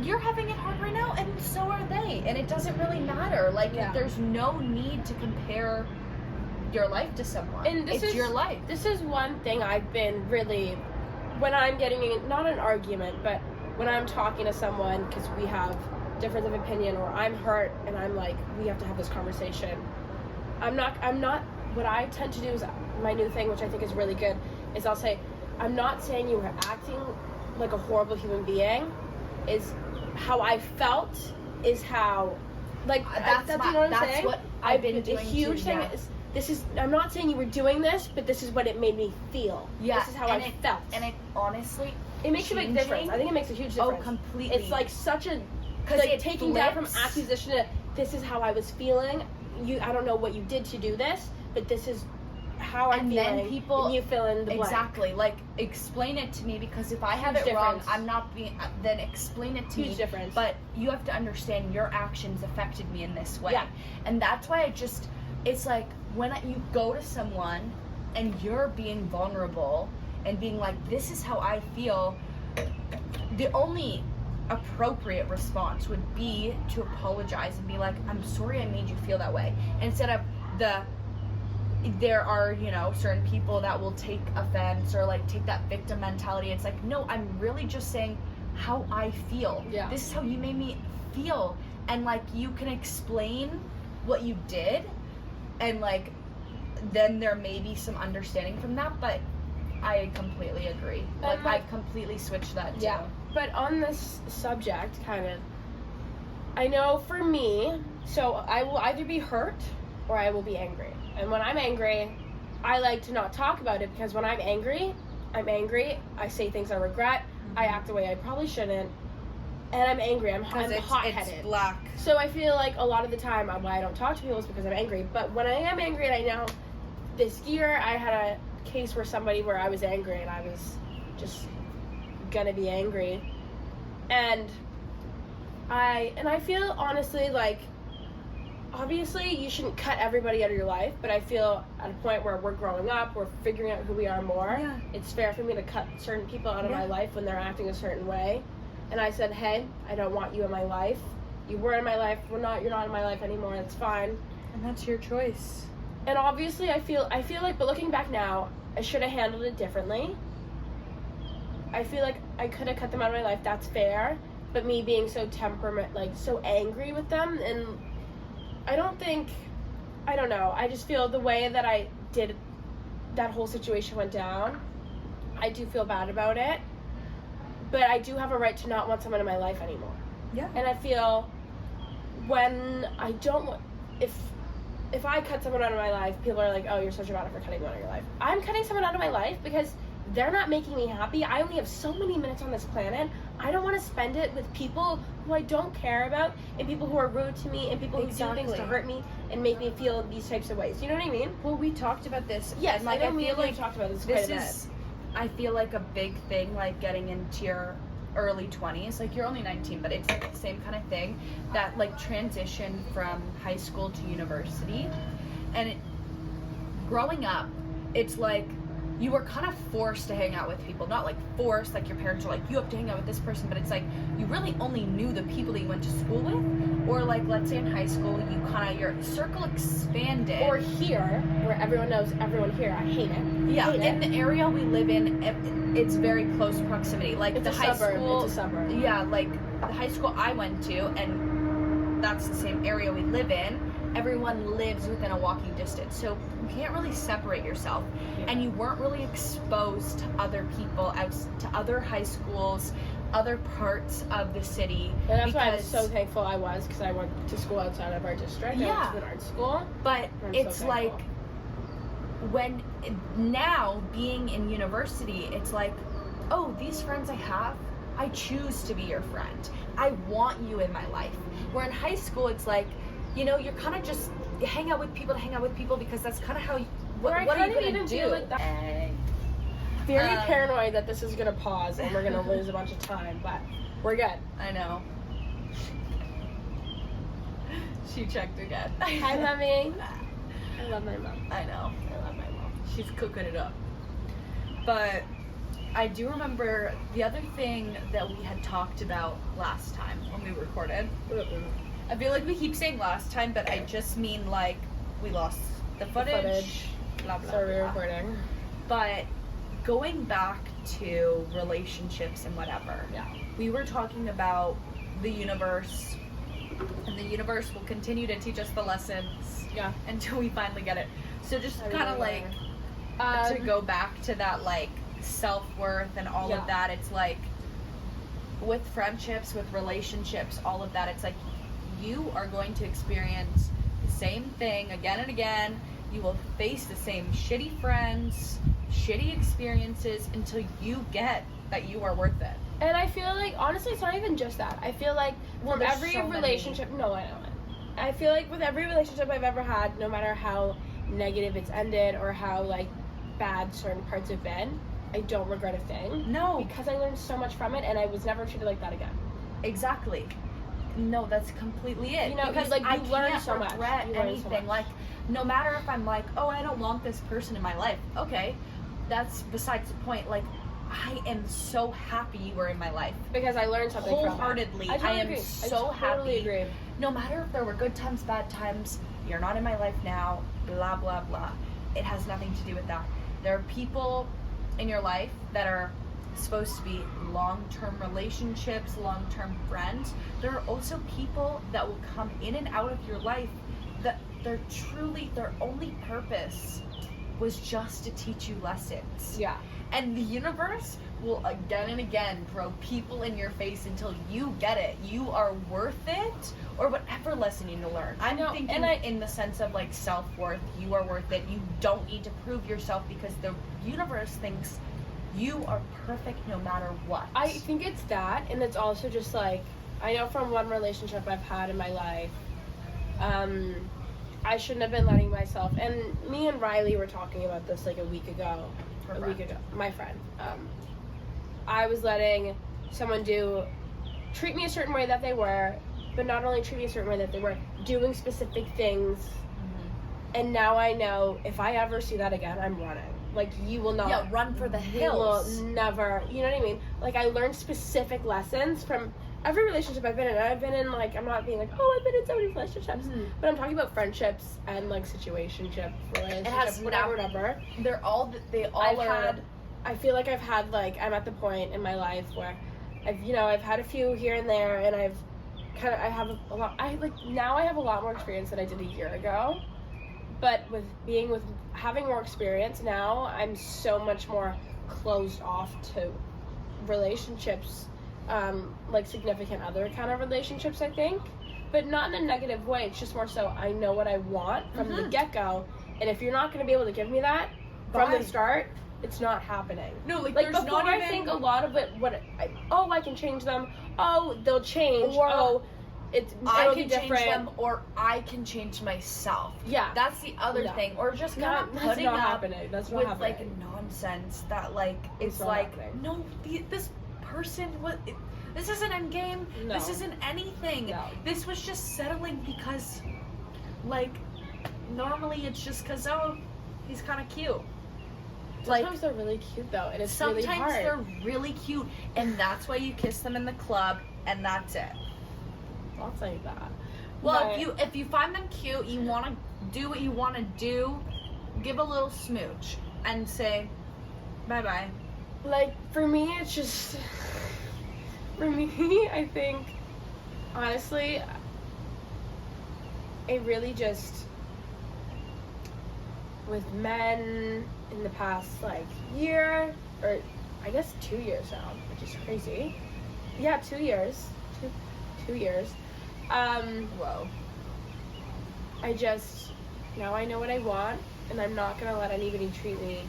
You're having it hard right now, and so are they, and it doesn't really matter. Like, there's no need to compare your life to someone. And it's your life. This is one thing I've been really, when I'm getting in, not an argument, but when I'm talking to someone because we have difference of opinion, or I'm hurt and I'm like, we have to have this conversation. I'm not, what I tend to do is, my new thing, which I think is really good, is I'll say, I'm not saying you were acting like a horrible human being, is how I felt, is how, like, that's you know what I'm saying? What I've been doing. The huge thing is, I'm not saying you were doing this, but this is what it made me feel. Yeah. This is how I felt. And it honestly, it makes a big difference. I think it makes a huge difference. Oh, completely. It's like such a, because like taking down from accusation to, this is how I was feeling. I don't know what you did to do this, but this is how I'm feeling. And then people, and you fill in the blank. Exactly. Like, explain it to me, because if I have it wrong, I'm not being, then explain it to me. Huge difference. But you have to understand your actions affected me in this way. Yeah. And that's why it's like, when you go to someone and you're being vulnerable and being like, this is how I feel, the only appropriate response would be to apologize and be like, I'm sorry I made you feel that way. Instead of there are, you know, certain people that will take offense or like take that victim mentality. It's like, no, I'm really just saying how I feel. Yeah. This is how you made me feel. And like, you can explain what you did, and like, then there may be some understanding from that, but I completely agree. Like, I completely switched that too. Yeah. But on this subject, kind of, I know for me, so I will either be hurt or I will be angry. And when I'm angry, I like to not talk about it, because when I'm angry, I say things I regret. I act the way I probably shouldn't, and I'm angry. I'm hot-headed. It's black. So I feel like a lot of the time why I don't talk to people is because I'm angry. But when I am angry, and I know this year I had a case where I was angry and I was just gonna be angry, and I feel honestly like, obviously you shouldn't cut everybody out of your life, but I feel at a point where we're growing up, we're figuring out who we are more. Yeah. It's fair for me to cut certain people out of my life when they're acting a certain way. And I said, hey, I don't want you in my life. You were in my life. You're not in my life anymore. It's fine. And that's your choice. And obviously I feel like, but looking back now, I should have handled it differently. I feel like I could have cut them out of my life. That's fair. But me being so so angry with them, and I don't know. I just feel the way that I did, that whole situation went down, I do feel bad about it. But I do have a right to not want someone in my life anymore. Yeah. And I feel when I don't, if I cut someone out of my life, people are like, oh, you're so dramatic for cutting them out of your life. I'm cutting someone out of my life because they're not making me happy. I only have so many minutes on this planet. I don't want to spend it with people who I don't care about, and people who are rude to me, and people who do things to hurt me and make me feel these types of ways. You know what I mean? Well, we talked about this. Yes, and, like, I know we talked about this quite a bit. I feel like a big thing, like getting into your early 20s, like you're only 19, but it's like the same kind of thing, that like transition from high school to university. And growing up, it's like you were kind of forced to hang out with people. Not like forced, like your parents are like, you have to hang out with this person, but it's like you really only knew the people that you went to school with. Or like, let's say in high school, you kind of, your circle expanded. Or here, where everyone knows everyone here. I hate it. Yeah, in the area we live in, it's very close proximity. Like it's the high school, it's a suburb. Yeah, like the high school I went to, and that's the same area we live in. Everyone lives within a walking distance, so you can't really separate yourself. Yeah. And you weren't really exposed to other people, out to other high schools, other parts of the city. And that's why I'm so thankful I was, because I went to school outside of our district. Yeah. I went to an art school. But it's so like, when now being in university, it's like, oh, these friends I have, I choose to be your friend. I want you in my life. Where in high school, it's like, you know, you're kind of just, you hang out with people to hang out with people because that's kind of how you, what are you going to do? Like very paranoid that this is going to pause and we're going to lose a bunch of time, but we're good. I know. She checked again. Hi, Mommy. I love my mom. I know. I love my mom. She's cooking it up. But I do remember the other thing that we had talked about last time when we recorded. I feel like we keep saying last time, but I just mean like we lost the footage. Blah, blah, Sorry, blah. recording. But going back to relationships and whatever, we were talking about the universe, and the universe will continue to teach us the lessons until we finally get it. So just kind of like to go back to that like self-worth and all of that, it's like with friendships, with relationships, all of that, it's like you are going to experience the same thing again and again. You will face the same shitty friends, shitty experiences until you get that you are worth it. And I feel like, honestly, it's not even just that. I feel like from every relationship, no, I know it. I feel like with every relationship I've ever had, no matter how negative it's ended or how like bad certain parts have been, I don't regret a thing. No. Because I learned so much from it, and I was never treated like that again. Exactly. No, that's completely it. You know, because like, I you learn can't so much. regret anything. Like, no matter if I'm like, oh, I don't want this person in my life. Okay, that's besides the point. Like, I am so happy you were in my life. Because I learned something wholeheartedly. from it. I am so happy. Agree. No matter if there were good times, bad times, you're not in my life now, blah, blah, blah. It has nothing to do with that. There are people in your life that are supposed to be long-term relationships, long-term friends. There are also people that will come in and out of your life that their only purpose was just to teach you lessons. Yeah. And the universe will again and again throw people in your face until you get it. You are worth it, or whatever lesson you need to learn. I'm thinking in the sense of like self-worth. You are worth it. You don't need to prove yourself because the universe thinks You are perfect no matter what. I think it's that, and it's also just like, I know from one relationship I've had in my life, I shouldn't have been letting myself, and me and Riley were talking about this like a week ago, my friend. I was letting someone treat me a certain way that they were, but not only treat me a certain way that they were, doing specific things, and now I know if I ever see that again, I'm running. Like, you will not. Yeah, run for the hills. You will never, you know what I mean? Like, I learned specific lessons from every relationship I've been in. I've been in, like, I'm not being like, oh, I've been in so many relationships. But I'm talking about friendships and, like, situationship, relationships, whatever. I feel like I've had, like, I'm at the point in my life where I've had a few here and there, and now I have a lot more experience than I did a year ago. But with having more experience now, I'm so much more closed off to relationships, like significant other kind of relationships, I think. But not in a negative way. It's just more so I know what I want from the get-go. And if you're not going to be able to give me that from the start, it's not happening. No, like there's before not even... I think a lot of it, I can change them. Oh, they'll change. Or, I can be different. Change them, or I can change myself. Yeah, that's the other thing. Or just kind of putting up happening. That's not with happening. Like nonsense that like it's like happening. No, this person was. This isn't endgame. No. This isn't anything. No. This was just settling because, like, normally it's just because he's kind of cute. Sometimes they're really cute though, and it's really hard. Sometimes they're really cute, and that's why you kiss them in the club, and that's it. I'll say that. Well, if you find them cute, you want to do what you want to do, give a little smooch and say bye-bye. Like, for me, it's just... For me, I think, honestly, it really just... With men in the past, like, year, or I guess 2 years now, which is crazy. Yeah, 2 years. 2 years. Whoa. Now I know what I want, and I'm not gonna let anybody treat me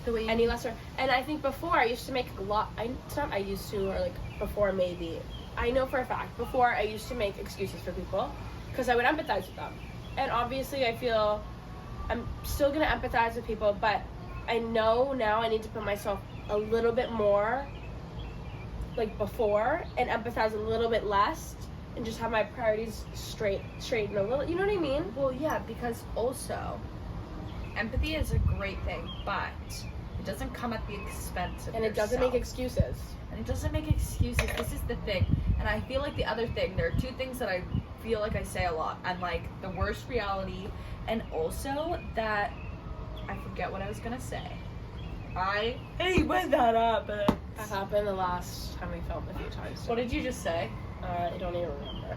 the way any lesser. And I think before I used to make a lot. It's not I used to, or like before maybe. I know for a fact before I used to make excuses for people because I would empathize with them, and obviously I feel I'm still gonna empathize with people, but I know now I need to put myself a little bit more like before and empathize a little bit less. And just have my priorities straighten a little. You know what I mean? Well, yeah, because also, empathy is a great thing, but it doesn't come at the expense of And yourself. It doesn't make excuses. And it doesn't make excuses. This is the thing. And I feel like the other thing, there are two things that I feel like I say a lot. And like the worst reality, and also that, I forget what I was going to say. Hey, when that happened? That happened the last time we filmed a few times. What did you just say? I don't even remember.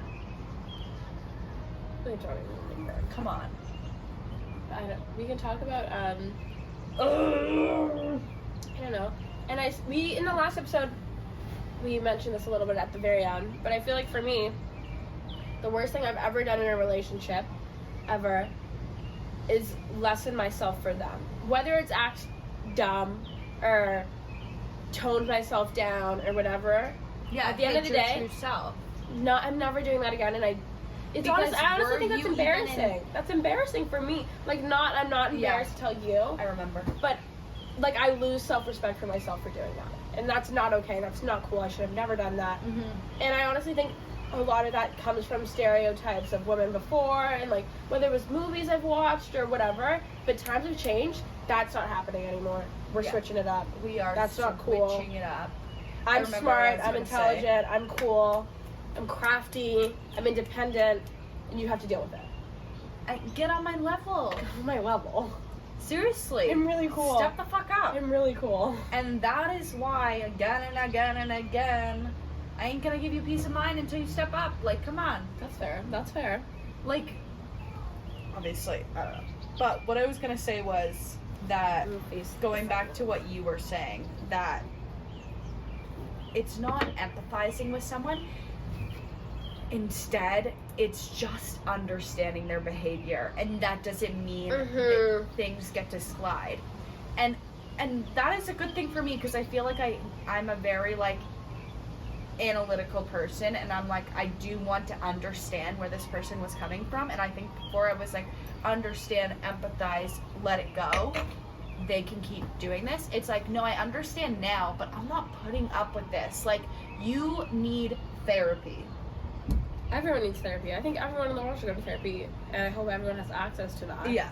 I don't even remember. Come on. We can talk about, I don't know. And in the last episode, we mentioned this a little bit at the very end, but I feel like for me, the worst thing I've ever done in a relationship, ever, is lessen myself for them. Whether it's act dumb, or toned myself down, or whatever. Yeah, at the end of the day, true self. I'm never doing that again, and I honestly think that's embarrassing. That's embarrassing for me. Like, I'm not embarrassed to tell you. I remember. But, like, I lose self-respect for myself for doing that. And that's not okay. That's not cool. I should have never done that. Mm-hmm. And I honestly think a lot of that comes from stereotypes of women before, and, like, whether it was movies I've watched or whatever. But times have changed. That's not happening anymore. We're switching it up. We are That's not cool. Switching it up. I'm smart, I'm intelligent, I'm cool, I'm crafty, I'm independent, and you have to deal with it. Get on my level. Get on my level. Seriously. I'm really cool. Step the fuck up. I'm really cool. And that is why, again and again and again, I ain't gonna give you peace of mind until you step up. Like, come on. That's fair. That's fair. Like, obviously, I don't know. But what I was gonna say was that, going back to what you were saying, that it's not empathizing with someone. Instead, it's just understanding their behavior, and that doesn't mean that things get to slide. And and that is a good thing for me, because I feel like I'm a very, like, analytical person, and I'm like, I do want to understand where this person was coming from. And I think before I was like, understand, empathize, let it go, they can keep doing this. It's like, no, I understand now, but I'm not putting up with this. Like, you need therapy. Everyone needs therapy. I think everyone in the world should go to therapy, and I hope everyone has access to that. Yeah.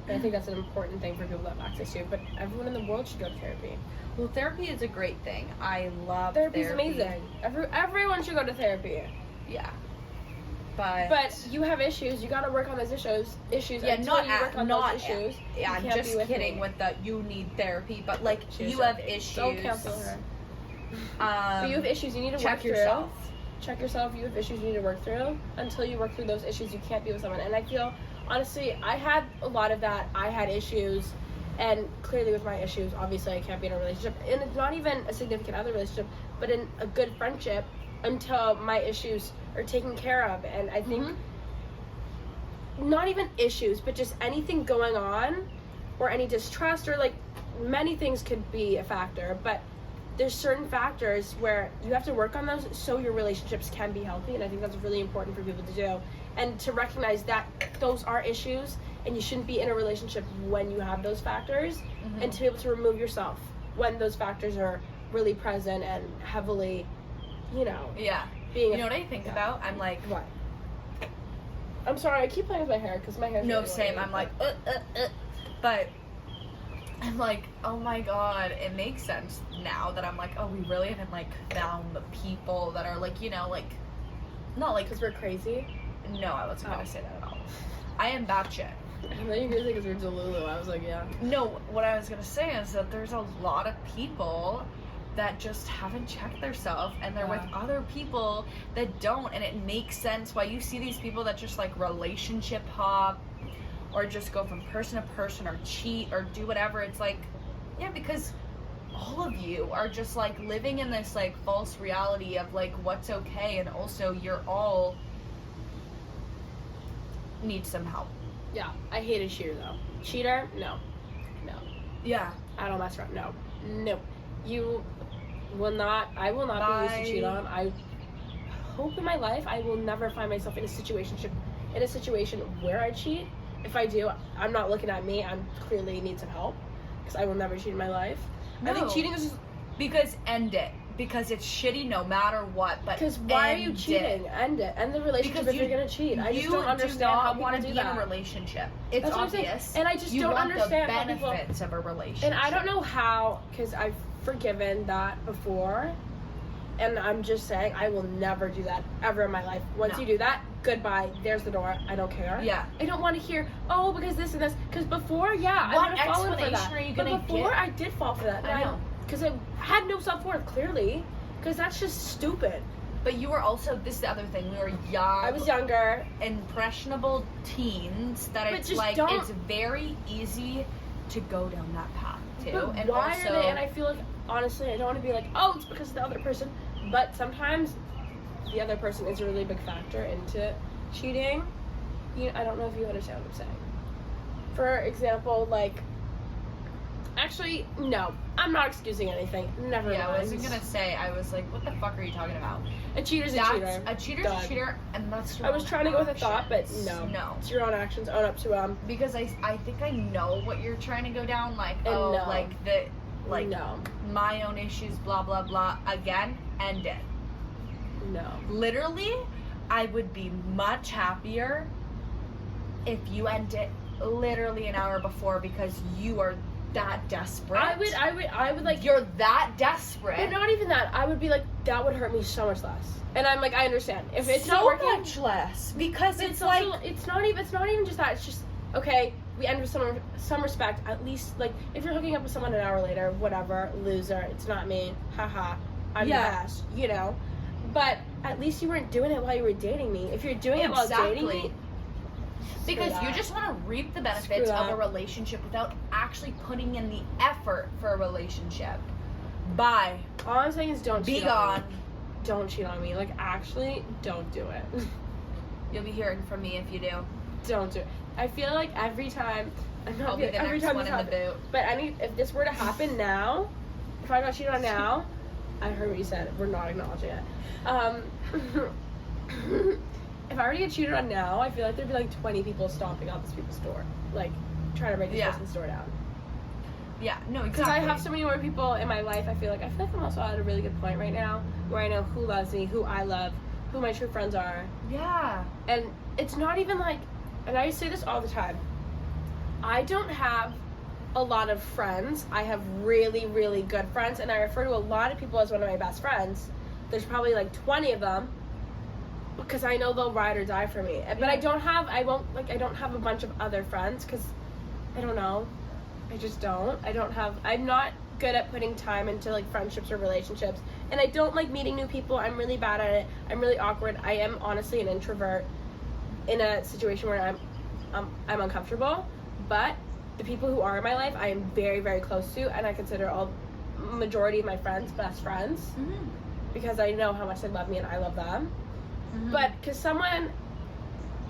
And I think that's an important thing for people to have access to, but everyone in the world should go to therapy. Well, therapy is a great thing. I love Therapy's amazing. Everyone should go to therapy. Yeah. But you have issues. You gotta work on those issues. Yeah, until you work on those issues. Yeah, I'm just kidding with the you need therapy, but like you have issues. Don't cancel her. But you have issues you need to check work through. yourself. Check yourself. You have issues you need to work through. Until you work through those issues, you can't be with someone. And I feel, honestly, I had a lot of that. I had issues, and clearly with my issues, obviously I can't be in a relationship. And it's not even a significant other relationship, but in a good friendship until my issues are taken care of. And I think not even issues, but just anything going on, or any distrust, or like many things could be a factor, but there's certain factors where you have to work on those so your relationships can be healthy. And I think that's really important for people to do, and to recognize that those are issues and you shouldn't be in a relationship when you have those factors, and to be able to remove yourself when those factors are really present and heavily, being you know what I think about? I'm like, what? I'm sorry, I keep playing with my hair because my hair's no, really same. long. I'm like, but I'm like, oh my god, it makes sense now that I'm like, oh, we really haven't like found the people that are like, not like because we're crazy. No, I wasn't gonna say that at all. I am batshit. I thought you were gonna say because we're Delulu. I was like, yeah. No, what I was gonna say is that there's a lot of people that just haven't checked themselves, and they're with other people that don't, and it makes sense why you see these people that just like relationship hop, or just go from person to person, or cheat, or do whatever. It's like, yeah, because all of you are just like living in this like false reality of like what's okay, and also you're all need some help. Yeah, I hate a cheater though. Cheater? No. Yeah. I don't mess around. No. You will not, I will not be used to cheat on. I hope in my life I will never find myself in a situation where I cheat. If I do, I'm not looking at me. I clearly need some help, because I will never cheat in my life. No. I think cheating is just... Because end it. Because it's shitty no matter what. But because why are you cheating? End it. End the relationship because if you're gonna cheat. I just don't understand how people want to do be that. in a relationship. It's obvious. And I just don't understand the benefits of a relationship. And I don't know how, because I've forgiven that before. And I'm just saying, I will never do that ever in my life. Once you do that, goodbye. There's the door. I don't care. Yeah. I don't want to hear, oh, because this and this. Because before, I would have fallen for that. But before, I did fall for that. I know. Because I had no self-worth, clearly. Because that's just stupid. But you were also, this is the other thing, we were young. I was younger. Impressionable teens that it's like, it's very easy to go down that path, too. But and why also, are they, and I feel like, honestly, I don't want to be like, oh, it's because of the other person. But sometimes the other person is a really big factor into cheating. I don't know if you understand what I'm saying. For example, like, actually, no, I'm not excusing anything. Never mind. I wasn't gonna say, I was like, what the fuck are you talking about? A cheater's a cheater. A cheater's a cheater, and that's your I was trying to go with a thought, but no. No. It's your own actions. Own up to them. Because I think I know what you're trying to go down, like, my own issues, blah, blah, blah. Again, end it. No. Literally, I would be much happier if you end it literally an hour before, because you are that desperate. I would like... You're that desperate. But not even that. I would be like, that would hurt me so much less. And I'm like, I understand. If it's so not working... much less. Because it's also, like... It's not even just that. It's just, okay, we end with some respect. At least, like, if you're hooking up with someone an hour later, whatever, loser, it's not me. Haha. I'm the best, But at least you weren't doing it while you were dating me. If you're doing it while dating me... Because you just want to reap the benefits of a relationship without actually putting in the effort for a relationship. Bye. All I'm saying is don't cheat on me. Don't cheat on me. Like, actually, don't do it. You'll be hearing from me if you do. Don't do it. I feel like every time, I'll be the every next time one this in the happens, boot. but if this were to happen now, if I got cheated on now, I heard what you said. We're not acknowledging it. If I were to get cheated on now, I feel like there'd be like 20 people stomping on this people's door, like trying to break this person's door down. Yeah, no, exactly. Because I have so many more people in my life. I feel like I'm also at a really good point right now where I know who loves me, who I love, who my true friends are. Yeah. And it's not even like, and I say this all the time, I don't have a lot of friends. I have really, really good friends, and I refer to a lot of people as one of my best friends. There's probably like 20 of them because I know they'll ride or die for me. But I don't have a bunch of other friends because I don't know. I just don't. I'm not good at putting time into like friendships or relationships, and I don't like meeting new people. I'm really bad at it. I'm really awkward. I am honestly an introvert in a situation where I'm uncomfortable, but the people who are in my life I am very, very close to, and I consider majority of my friends best friends because I know how much they love me and I love them. But because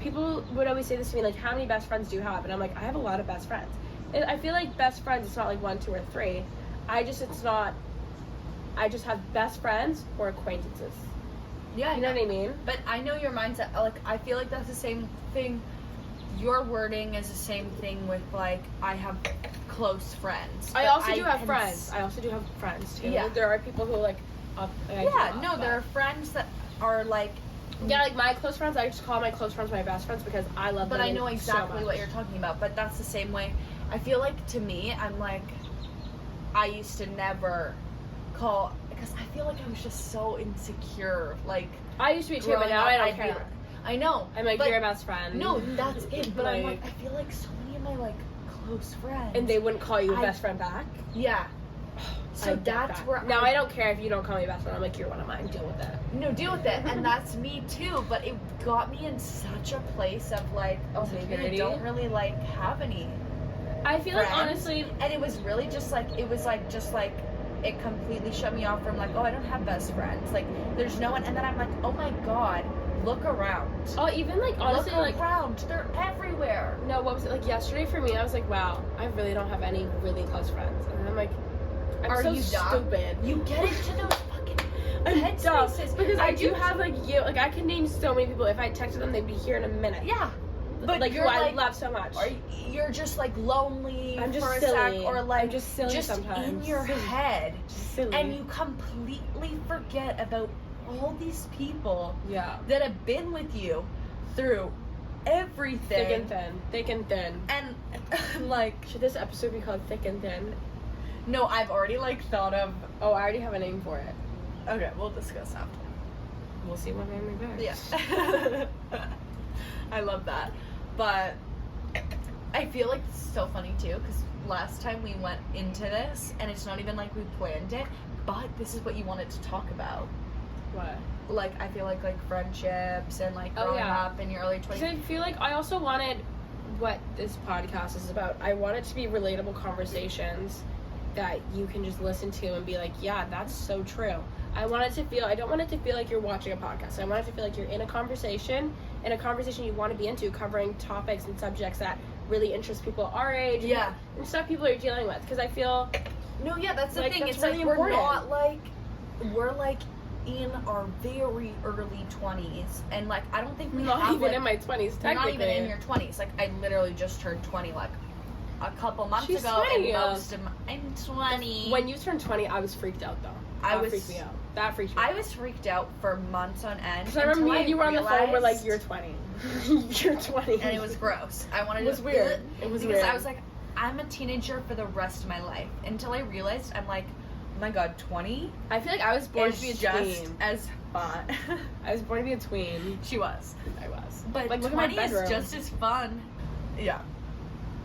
people would always say this to me, like, how many best friends do you have? And I'm like, I have a lot of best friends. And I feel like best friends, it's not like 1, 2, or 3. I just have best friends or acquaintances. Yeah, you know what I mean? But I know your mindset. Like, I feel like that's the same thing. Your wording is the same thing with, like, I have close friends. I also do have friends. I also do have friends, too. Yeah. There are people who, like, there are friends that are, like... Yeah, like, my close friends, I just call my close friends my best friends because I love them. But I know so exactly much. what you're talking about. But that's the same way. I feel like, to me, I'm, like... I used to never call... Because I feel like I was just so insecure. Like... I used to be, too, but now I don't care. I know. I'm like, you're your best friend. No, that's it. But like, I'm like, I feel like so many of my, like, close friends. And they wouldn't call you a best friend back? Yeah. So that's where now I don't care if you don't call me best friend. I'm like, you're one of mine. Deal with it. No, deal with it. And that's me, too. But it got me in such a place of, like, okay, I don't really, like, have any I feel friends. like, honestly... And it was really just, like, it completely shut me off from, like, oh, I don't have best friends. Like, there's no one. And then I'm like, oh, my God. Look around. Oh, even, like, honestly, look around. They're everywhere. No, what was it? Like, yesterday for me, I was like, wow, I really don't have any really close friends. And I'm like, Are so you stupid. You get into those fucking I'm dumb. headspaces. Because I do have, like, you. Like, I can name so many people. If I texted them, they'd be here in a minute. Yeah. But like, you're who I love so much. Or you're just, like, lonely I'm just for silly. a sec. Or, like, I'm just silly sometimes. in your head. Just silly. And you completely forget about all these people that have been with you through everything. Thick and thin. Thick and thin. And, like... Should this episode be called Thick and Thin? No, I've already, like, thought of... Oh, I already have a name for it. Okay, we'll discuss after. We'll see what name we pick. Yeah. I love that. But I feel like it's so funny, too, because last time we went into this, and it's not even like we planned it, but this is what you wanted to talk about. What? Like, I feel like friendships and, like, growing up in your early 20s. Because I feel like I also wanted what this podcast is about. I want it to be relatable conversations that you can just listen to and be like, yeah, that's so true. I don't want it to feel like you're watching a podcast. I want it to feel like you're in a conversation you want to be into, covering topics and subjects that really interest people our age. Yeah. And stuff people are dealing with. Because I feel... No, yeah, that's the thing. That's it's really like, important. we're like in our very early 20s. And, like, I don't think we not have, even like, in my 20s, technically. You're not even in your 20s. Like, I literally just turned 20, like, a couple months She's ago. 20, I'm 20. When you turned 20, I was freaked out, though. That freaked me out. That freaked me out. I was freaked out for months on end. Because I remember me and you were on the phone, we're like, you're 20. You're 20. And it was gross. It was weird. It was weird. Because I was like, I'm a teenager for the rest of my life. Until I realized, I'm like, oh my God, 20? I feel like I was born to be a just tween. as fun. I was born to be a tween. She was. I was. But like, look 20 at my is just as fun. Yeah.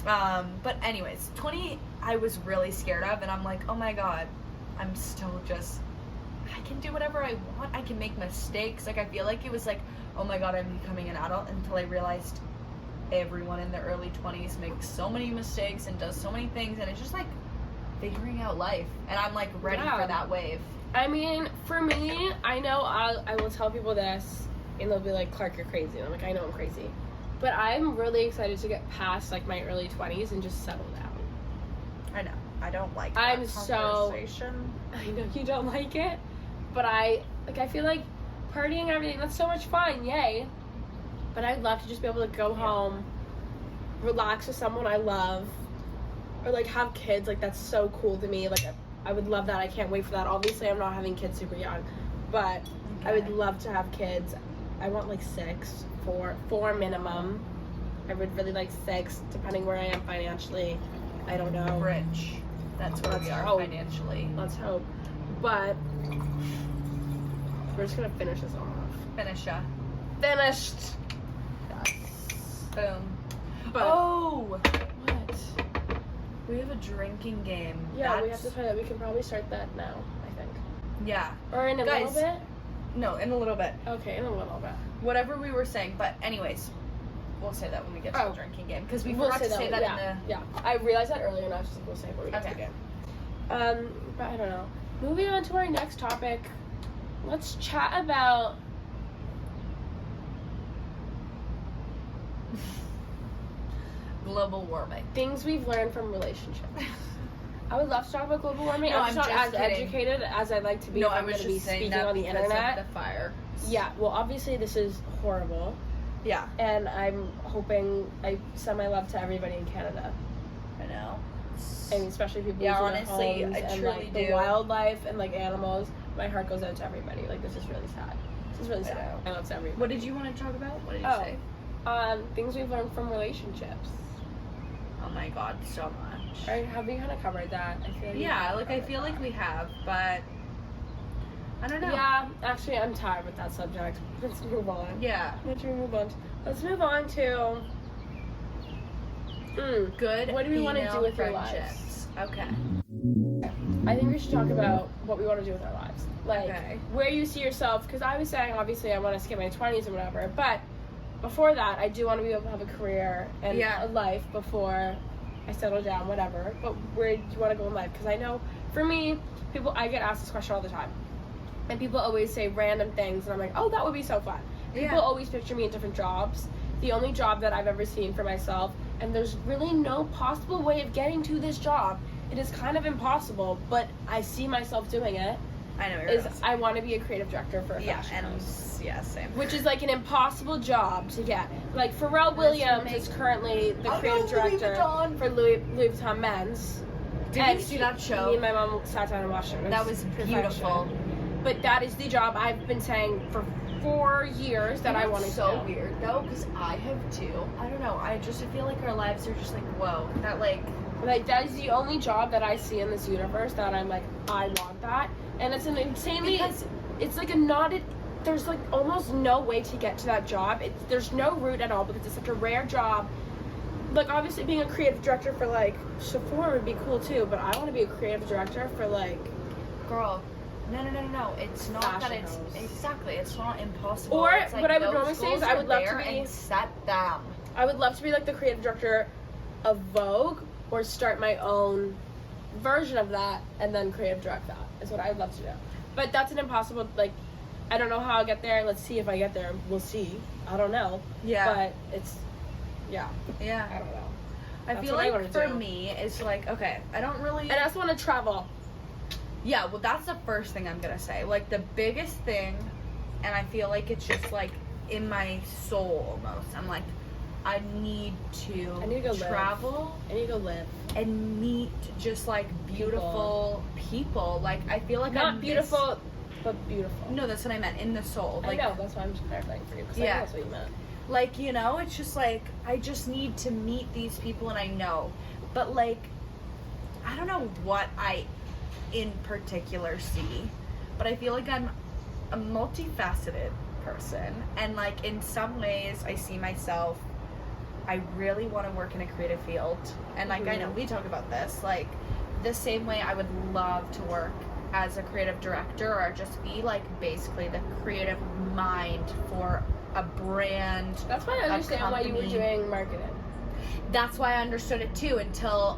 But anyways, 20 I was really scared of, and I'm like, oh my God, I'm still just, I can do whatever I want. I can make mistakes. Like, I feel like it was like, oh my God, I'm becoming an adult, until I realized everyone in their early 20s makes so many mistakes and does so many things, and it's just like figuring out life. And I'm like ready for that wave. I mean, for me, I know I will tell people this, and they'll be like, Clarke, you're crazy. And I'm like, I know I'm crazy. But I'm really excited to get past like my early 20s and just settle down. I know. I don't like I'm that so- conversation. I know you don't like it, but I feel like partying and everything, that's so much fun, yay. But I'd love to just be able to go home, relax with someone I love, or like have kids. Like, that's so cool to me. Like, I would love that. I can't wait for that. Obviously, I'm not having kids super young, but I would love to have kids. I want like 6, 4 minimum. I would really like 6, depending where I am financially. I don't know. Rich. That's where we are financially. Let's hope. But we're just gonna finish this off. Finished. Yes. Boom. But Oh! what? We have a drinking game. Yeah, we have to play that. We can probably start that now, I think. Yeah. Or in a Guys, little bit? No, in a little bit. Okay, in a little bit. Whatever we were saying, but anywaut we'll say that when we get to the drinking game because we forgot to say that in the. Yeah, I realized that earlier, and I was just like, we'll say it when we get to the game. But I don't know. Moving on to our next topic, let's chat about global warming. things we've learned from relationships. I would love to talk about global warming. No, I'm just I'm not just as kidding. educated as I'd like to be. No, if I I'm was going to be just saying speaking that on the because internet. of the fire. Yeah, well, obviously this is horrible, Yeah. and I'm hoping I send my love to everybody in Canada. I know. I mean, especially people Yeah, losing honestly, their homes I and truly like do. the wildlife and like animals. My heart goes out to everybody. Like, this is really sad. This is really I sad. know. I love to everybody. What did you want to talk about? What did you Oh. say? Things we've learned from relationships. Oh my god, so much. Right? Have we kind of covered that? I feel like Yeah, like I feel like we have, but I don't know. Yeah, actually, I'm tired with that subject. Let's move on. Yeah. Let's move on to. Good. What do we wanna female do with your friendships? Okay. I think we should talk about what we want to do with our lives. Like, Okay. where you see yourself. Because I was saying, obviously, I want to skip my 20s or whatever. But before that, I do want to be able to have a career and Yeah. a life before I settle down, whatever. But where do you want to go in life? Because I know, for me, I get asked this question all the time. And people always say random things. And I'm like, oh, that would be so fun. People Yeah. always picture me in different jobs. The only job that I've ever seen for myself, and there's really no possible way of getting to this job. It is kind of impossible, but I see myself doing it. I know. Is I want to be a creative director for a fashion house. Yeah, same. Which is like an impossible job to get. Like Pharrell Williams is currently the creative director for Louis Vuitton Men's. Did you see that show? Me and my mom sat down and watched it. That was beautiful. But that is the job I've been saying for 4 years that I want to do. So weird though, because I have too. I don't know. I feel like our lives are just like whoa. That like that is the only job that I see in this universe that I'm like, I want that. And it's an insanely, Because- it's like there's like almost no way to get to that job. There's no route at all because it's such a rare job. Like, obviously being a creative director for like Sephora would be cool too, but I want to be a creative director for like, girl. No. It's not that Fashion it's house. exactly. It's not impossible. Or it's like what I would those normally say is goals I are would love to there be- and set them. I would love to be like the creative director of Vogue or start my own version of that and then creative direct that is what I'd love to do. But that's an impossible, like, I don't know how I'll get there. Let's see if I get there. We'll see. I don't know. Yeah. But it's, yeah. Yeah. I don't know. I That's feel what I like wanna for do. me, it's like okay. I don't really. And I also want to travel. Yeah, well, that's the first thing I'm gonna say. Like, the biggest thing, and I feel like it's just, like, in my soul almost. I'm like, I need to I need to go live. travel I need to go live. and meet just, like, beautiful people. Like, I feel like Not I'm beautiful, but beautiful. No, that's what I meant, in the soul. Like, I know. That's why I'm just clarifying for you. Because I Yeah. know that's what you meant. like, you know, it's just, like, I just need to meet these people, and I know. But, like, I don't know what I in particular see, but I feel like I'm a multifaceted person, and like in some ways I see myself, I really want to work in a creative field, and like I know we talk about this, like the same way I would love to work as a creative director or just be like basically the creative mind for a brand. That's why I understand why you were company. doing marketing. That's why I understood it too until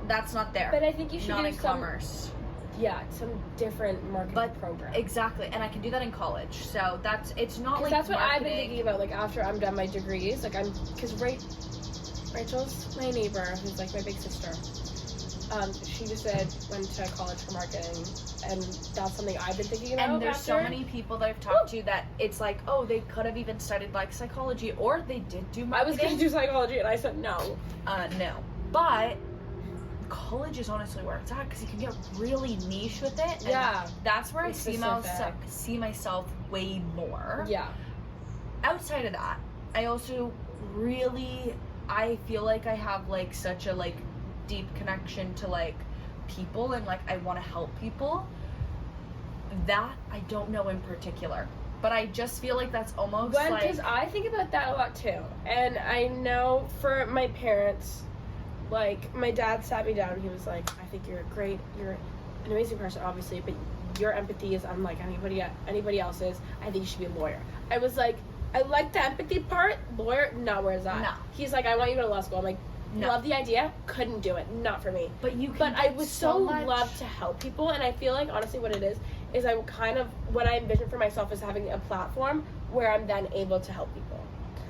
that's not there. But I think you should not do in some. commerce. Yeah, some different marketing program. Exactly, and I can do that in college. So it's not like that's what marketing. I've been thinking about. Like after I'm done my degrees, like because Rachel's my neighbor, who's like my big sister. She just went to college for marketing, and that's something I've been thinking about. And there's so many people that I've talked to that it's like, oh, they could have even studied like psychology, or they did do marketing. I was going to do psychology, and I said no. No, but college is honestly where it's at because you can get really niche with it. And that's where I see myself way more. Yeah. Outside of that, I also I feel like I have like such a like deep connection to like people, and like I want to help people. That I don't know in particular, but I just feel like that's almost because I think about that a lot too, and I know for my parents. Like, my dad sat me down and he was like, I think you're an amazing person, obviously, but your empathy is unlike anybody else's. I think you should be a lawyer. I was like, I like the empathy part. Lawyer, not where is that? No. He's like, I want you to go to law school. I'm like, no. Love the idea, couldn't do it, not for me. But I would so love to help people, and I feel like, honestly, what it is I kind of, what I envision for myself is having a platform where I'm then able to help people.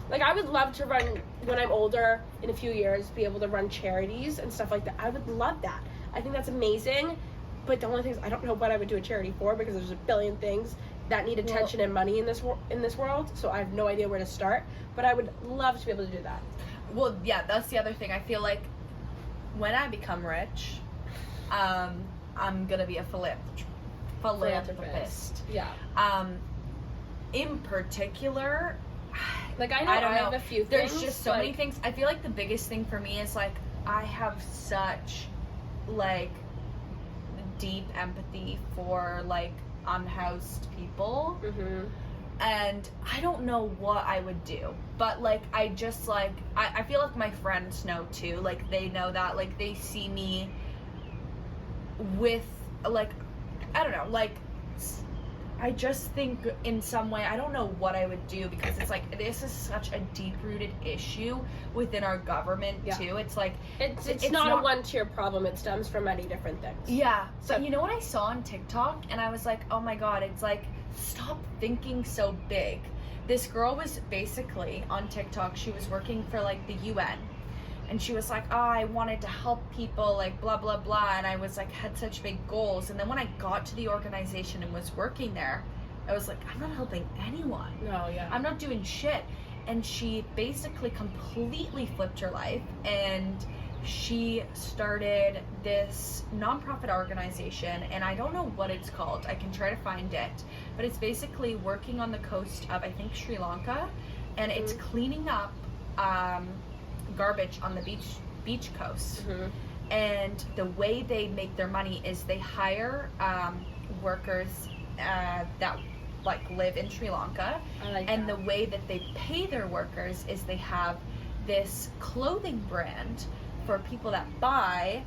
Like, I would love to run, when I'm older, in a few years, be able to run charities and stuff like that. I would love that. I think that's amazing. But the only thing is, I don't know what I would do a charity for, because there's a billion things that need attention and money in this world. So I have no idea where to start. But I would love to be able to do that. Well, yeah, that's the other thing. I feel like when I become rich, I'm going to be a philanthropist. Yeah. In particular... Like, I don't know. have a few things. There's just so many things. I feel like the biggest thing for me is, like, I have such, like, deep empathy for, like, unhoused people. Mm-hmm. And I don't know what I would do. But, like, I just, like, I feel like my friends know, too. Like, they know that. Like, they see me with, like, I don't know, like... I just think in some way, I don't know what I would do, because it's like, this is such a deep-rooted issue within our government, too. It's like... It's not a one-tier problem. It stems from many different things. Yeah. So, you know what I saw on TikTok? And I was like, oh my god, it's like, stop thinking so big. This girl was basically, on TikTok, she was working for, like, the UN. And she was like, oh, I wanted to help people, like, blah, blah, blah. And I was, like, had such big goals. And then when I got to the organization and was working there, I was like, I'm not helping anyone. No, yeah. I'm not doing shit. And she basically completely flipped her life. And she started this nonprofit organization. And I don't know what it's called. I can try to find it. But it's basically working on the coast of, I think, Sri Lanka. And it's cleaning up... garbage on the beach coast. And the way they make their money is they hire workers that like live in Sri Lanka, and the way that they pay their workers is they have this clothing brand for people that buy,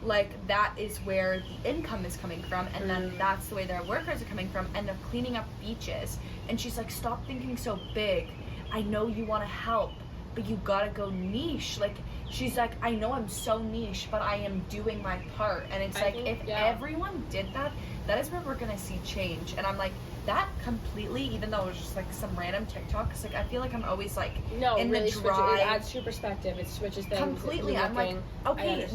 like that is where the income is coming from, and then that's the way their workers are coming from, and they're cleaning up beaches. And she's like, stop thinking so big. I know you want to help, but you gotta go niche. Like, she's like, I know I'm so niche, but I am doing my part. And it's if everyone did that, that is where we're gonna see change. And I'm like, that completely, even though it was just like some random TikTok, cause like I feel like I'm always like in really the drive. It adds to your perspective. It switches things completely. I'm like, okay,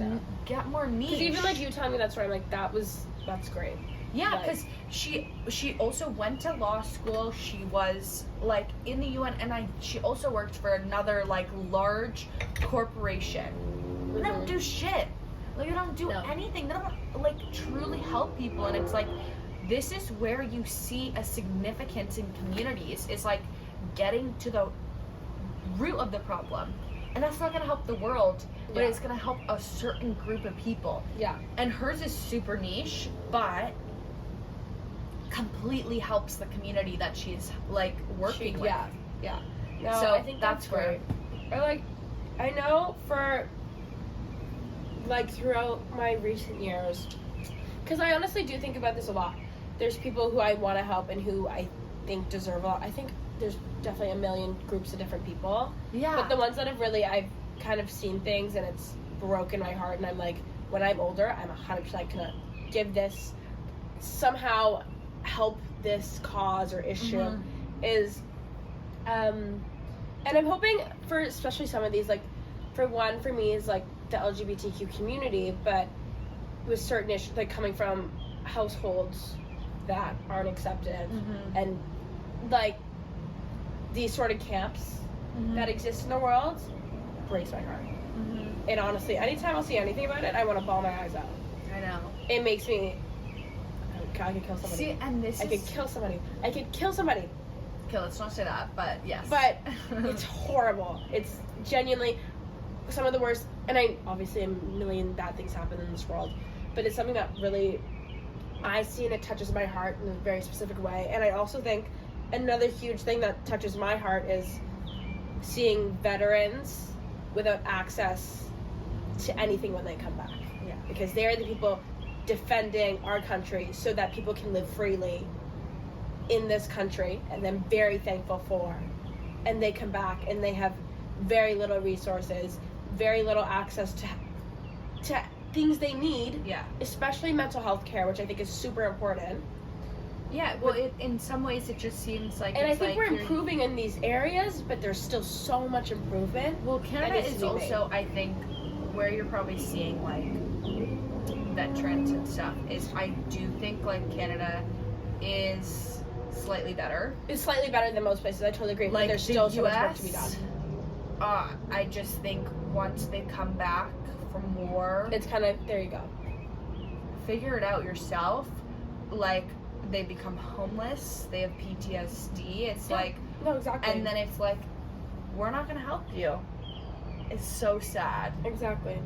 get more niche. Because even like you telling me that story, I'm like, that's great. Yeah, because she also went to law school. She was like in the UN, and she also worked for another like large corporation. They don't do shit. Like, they don't do anything. They don't like truly help people. And it's like, this is where you see a significance in communities. Is like getting to the root of the problem. And that's not going to help the world, but it's going to help a certain group of people. Yeah. And hers is super niche, but completely helps the community that she's like working with. Yeah. No, so I think that's great. Or like, I know for like throughout my recent years, because I honestly do think about this a lot. There's people who I want to help and who I think deserve a lot. I think there's definitely a million groups of different people. Yeah. But the ones that have really, I've kind of seen things and it's broken my heart, and I'm like, when I'm older, I'm 100% gonna give this somehow help this cause or issue is, and I'm hoping for especially some of these, like, for me is like the LGBTQ community, but with certain issues, like coming from households that aren't accepted, and like these sort of camps that exist in the world breaks my heart. And honestly, anytime I'll see anything about it, I want to bawl my eyes out. I know. It makes me, I could kill somebody. See, and I could kill somebody. Okay, let's not say that, but yes. But it's horrible. It's genuinely some of the worst, and obviously a million bad things happen in this world, but it's something that really I see and it touches my heart in a very specific way. And I also think another huge thing that touches my heart is seeing veterans without access to anything when they come back. Yeah. Because they're the people defending our country so that people can live freely in this country, and I'm very thankful for. And they come back and they have very little resources, very little access to things they need, especially mental health care, which I think is super important. Yeah, well, in some ways it just seems like, and I think we're improving in these areas, but there's still so much improvement. Well, Canada is also, I think, where you're probably seeing like veterans and stuff, is I do think like Canada is slightly better. It's slightly better than most places, I totally agree, like, but there's still so much work to be done. I just think once they come back from war, it's kind of, there you go. Figure it out yourself. Like, they become homeless, they have PTSD, it's like, no, exactly. And then it's like, we're not gonna help you. It's so sad. Exactly.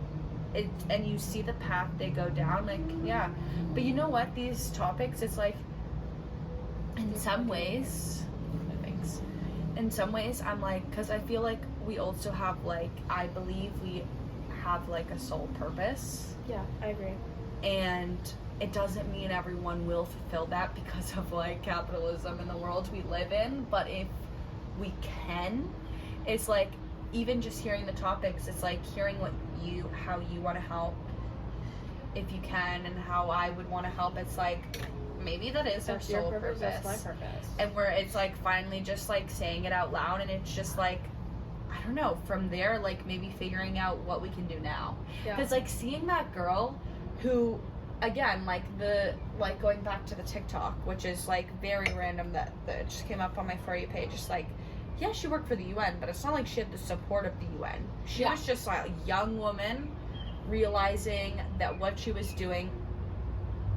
And you see the path they go down, like, yeah. But you know what, these topics, it's like, in some ways, I'm like, because I feel like we also have, like, I believe we have, like, a sole purpose. Yeah, I agree. And it doesn't mean everyone will fulfill that because of, like, capitalism and the world we live in, but if we can, it's like, even just hearing the topics, it's like hearing how you want to help, if you can, and how I would want to help. It's like, maybe that is our sole purpose. That's my purpose. And where it's like finally just like saying it out loud, and it's just like, I don't know, from there, like maybe figuring out what we can do now. Because like seeing that girl who, again, like going back to the TikTok, which is like very random, that just came up on my For You page, just like, yeah, she worked for the UN, but it's not like she had the support of the UN. She was just like a young woman realizing that what she was doing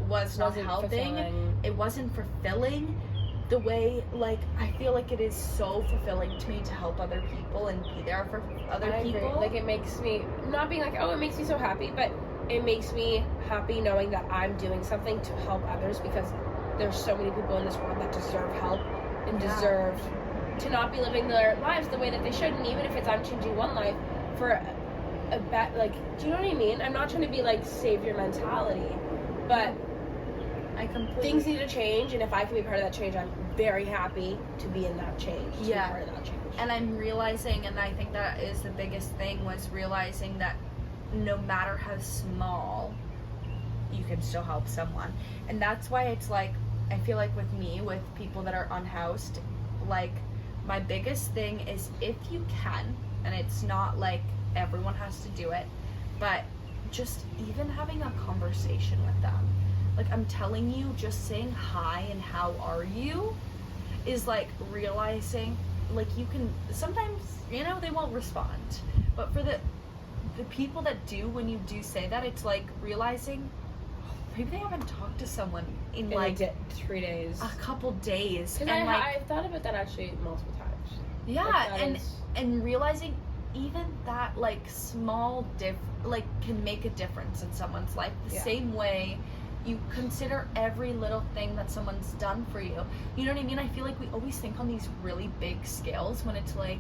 was not helping. It wasn't fulfilling the way, like, I feel like it is so fulfilling to me to help other people and be there for other people. Agree. Like, it makes me, not being like, oh, it makes me so happy, but it makes me happy knowing that I'm doing something to help others, because there's so many people in this world that deserve help and deserve to not be living their lives the way that they should. And even if I'm changing one life for a bet, like, do you know what I mean? I'm not trying to be like savior mentality, but things need to change, and if I can be part of that change, I'm very happy to be in that change. To be part of that change. And I'm realizing, and I think that is the biggest thing, was realizing that no matter how small, you can still help someone. And that's why it's like, I feel like with me, with people that are unhoused, like, my biggest thing is, if you can, and it's not like everyone has to do it, but just even having a conversation with them. Like, I'm telling you, just saying hi and how are you is like realizing, like, you can, sometimes, you know, they won't respond, but for the people that do, when you do say that, it's like realizing, maybe they haven't talked to someone in like 3 days, a couple days. Because I've thought about that actually multiple times. Yeah, like, and realizing even that, like, small can make a difference in someone's life. The same way you consider every little thing that someone's done for you. You know what I mean? I feel like we always think on these really big scales, when it's like,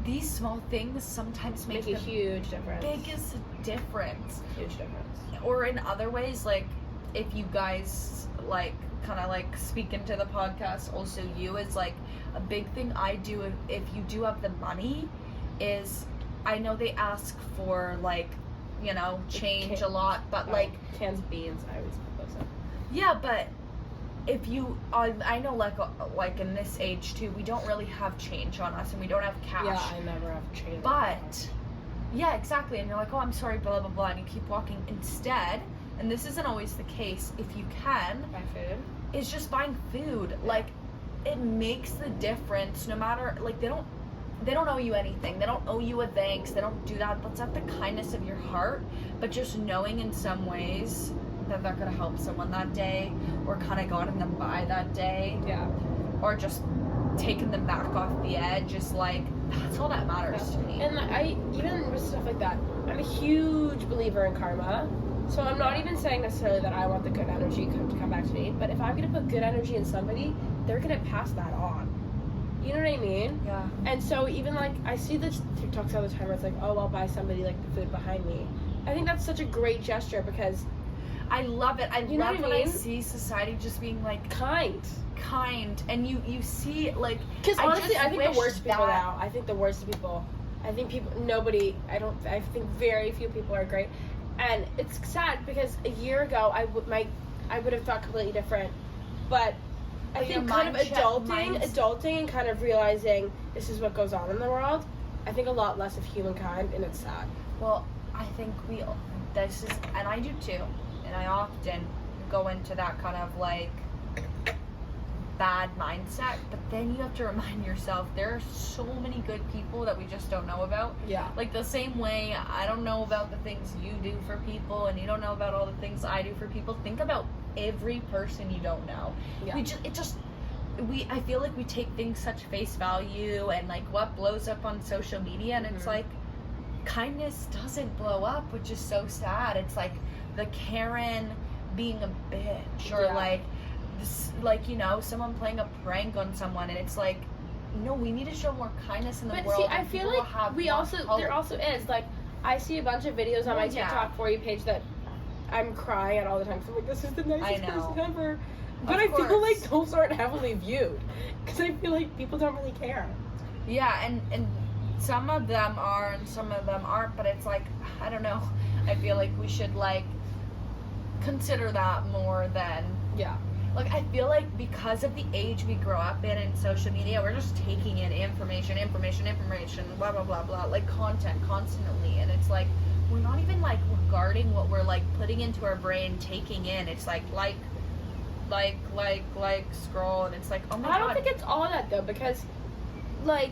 these small things sometimes make a huge difference. Biggest difference. Huge difference. Or in other ways, like, if you guys, like, kind of, like, speak into the podcast, also you, is, like, a big thing I do, if you do have the money, is, I know they ask for, like, you know, change a lot, but, like, cans of beans, I always put those in. Yeah, but if you, I know, like in this age too, we don't really have change on us, and we don't have cash. Yeah, I never have change. But, yeah, exactly. And you're like, oh, I'm sorry, blah, blah, blah, and you keep walking. Instead, and this isn't always the case, if you can, buy food. It's just buying food. Like, it makes the difference. No matter, like, they don't owe you anything. They don't owe you a thanks. They don't do that. That's not the kindness of your heart. But just knowing in some ways that they're gonna help someone that day, or kind of gotten them by that day, Yeah. or just taking them back off the edge, is like, that's all that matters to me. And I, even with stuff like that, I'm a huge believer in karma. So I'm not even saying necessarily that I want the good energy to come back to me, but if I'm gonna put good energy in somebody, they're gonna pass that on. You know what I mean? Yeah. And so even like, I see the TikToks all the time where it's like, oh, I'll buy somebody like the food behind me. I think that's such a great gesture because I love it. I You know love what I when I mean? see society just being like kind. and you see like, Because honestly, I think the wish worst people that- now. I think the worst people. I think I think very few people are great, and it's sad because a year ago I would have thought completely different, but I But think your kind of mindset- adulting and kind of realizing this is what goes on in the world. I think a lot less of humankind, and it's sad. Well, I think this is, and I do too, and I often go into that kind of like bad mindset, but then you have to remind yourself there are so many good people that we just don't know about. Yeah. Like the same way I don't know about the things you do for people, and you don't know about all the things I do for people. Think about every person you don't know. Yeah. I feel like we take things such face value, and like what blows up on social media, and it's like kindness doesn't blow up, which is so sad. It's like the Karen being a bitch, or Yeah. like you know, someone playing a prank on someone, and it's like, no, we need to show more kindness in the But world. see, and I feel people like have we more also hope. there also is like I see a bunch of videos on my Well, yeah. TikTok for you page that I'm crying at all the time. So I'm like, this is the nicest I know. person ever. But Of I feel course. like those aren't heavily viewed because I feel like people don't really care. Yeah, and some of them are and some of them aren't, but it's like, I don't know. I feel like we should like consider that more than, Yeah. like, I feel like because of the age we grow up in social media, we're just taking in information, blah, blah, blah, blah, like content constantly. And it's like, we're not even like regarding what we're like putting into our brain, taking in. It's like, scroll, and it's like, oh my God. I don't think it's all that though because like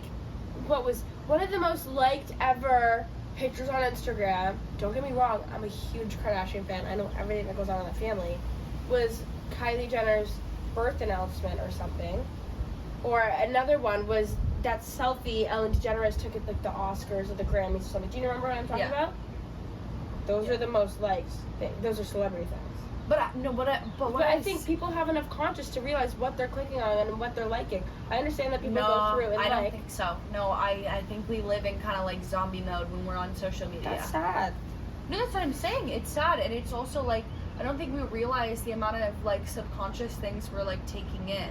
what was one of the most liked ever pictures on Instagram, don't get me wrong, I'm a huge Kardashian fan, I know everything that goes on in that family, was Kylie Jenner's birth announcement or something. Or another one was that selfie Ellen DeGeneres took at like the Oscars or the Grammys or something. Do you remember what I'm talking about? Those are the most liked things. Those are celebrity things. But I think people have enough conscious to realize what they're clicking on and what they're liking. I understand that people go through and I don't like. think so. No, I think we live in kind of like zombie mode when we're on social media. That's sad. No, that's what I'm saying. It's sad, and it's also like, I don't think we realize the amount of like subconscious things we're like taking in.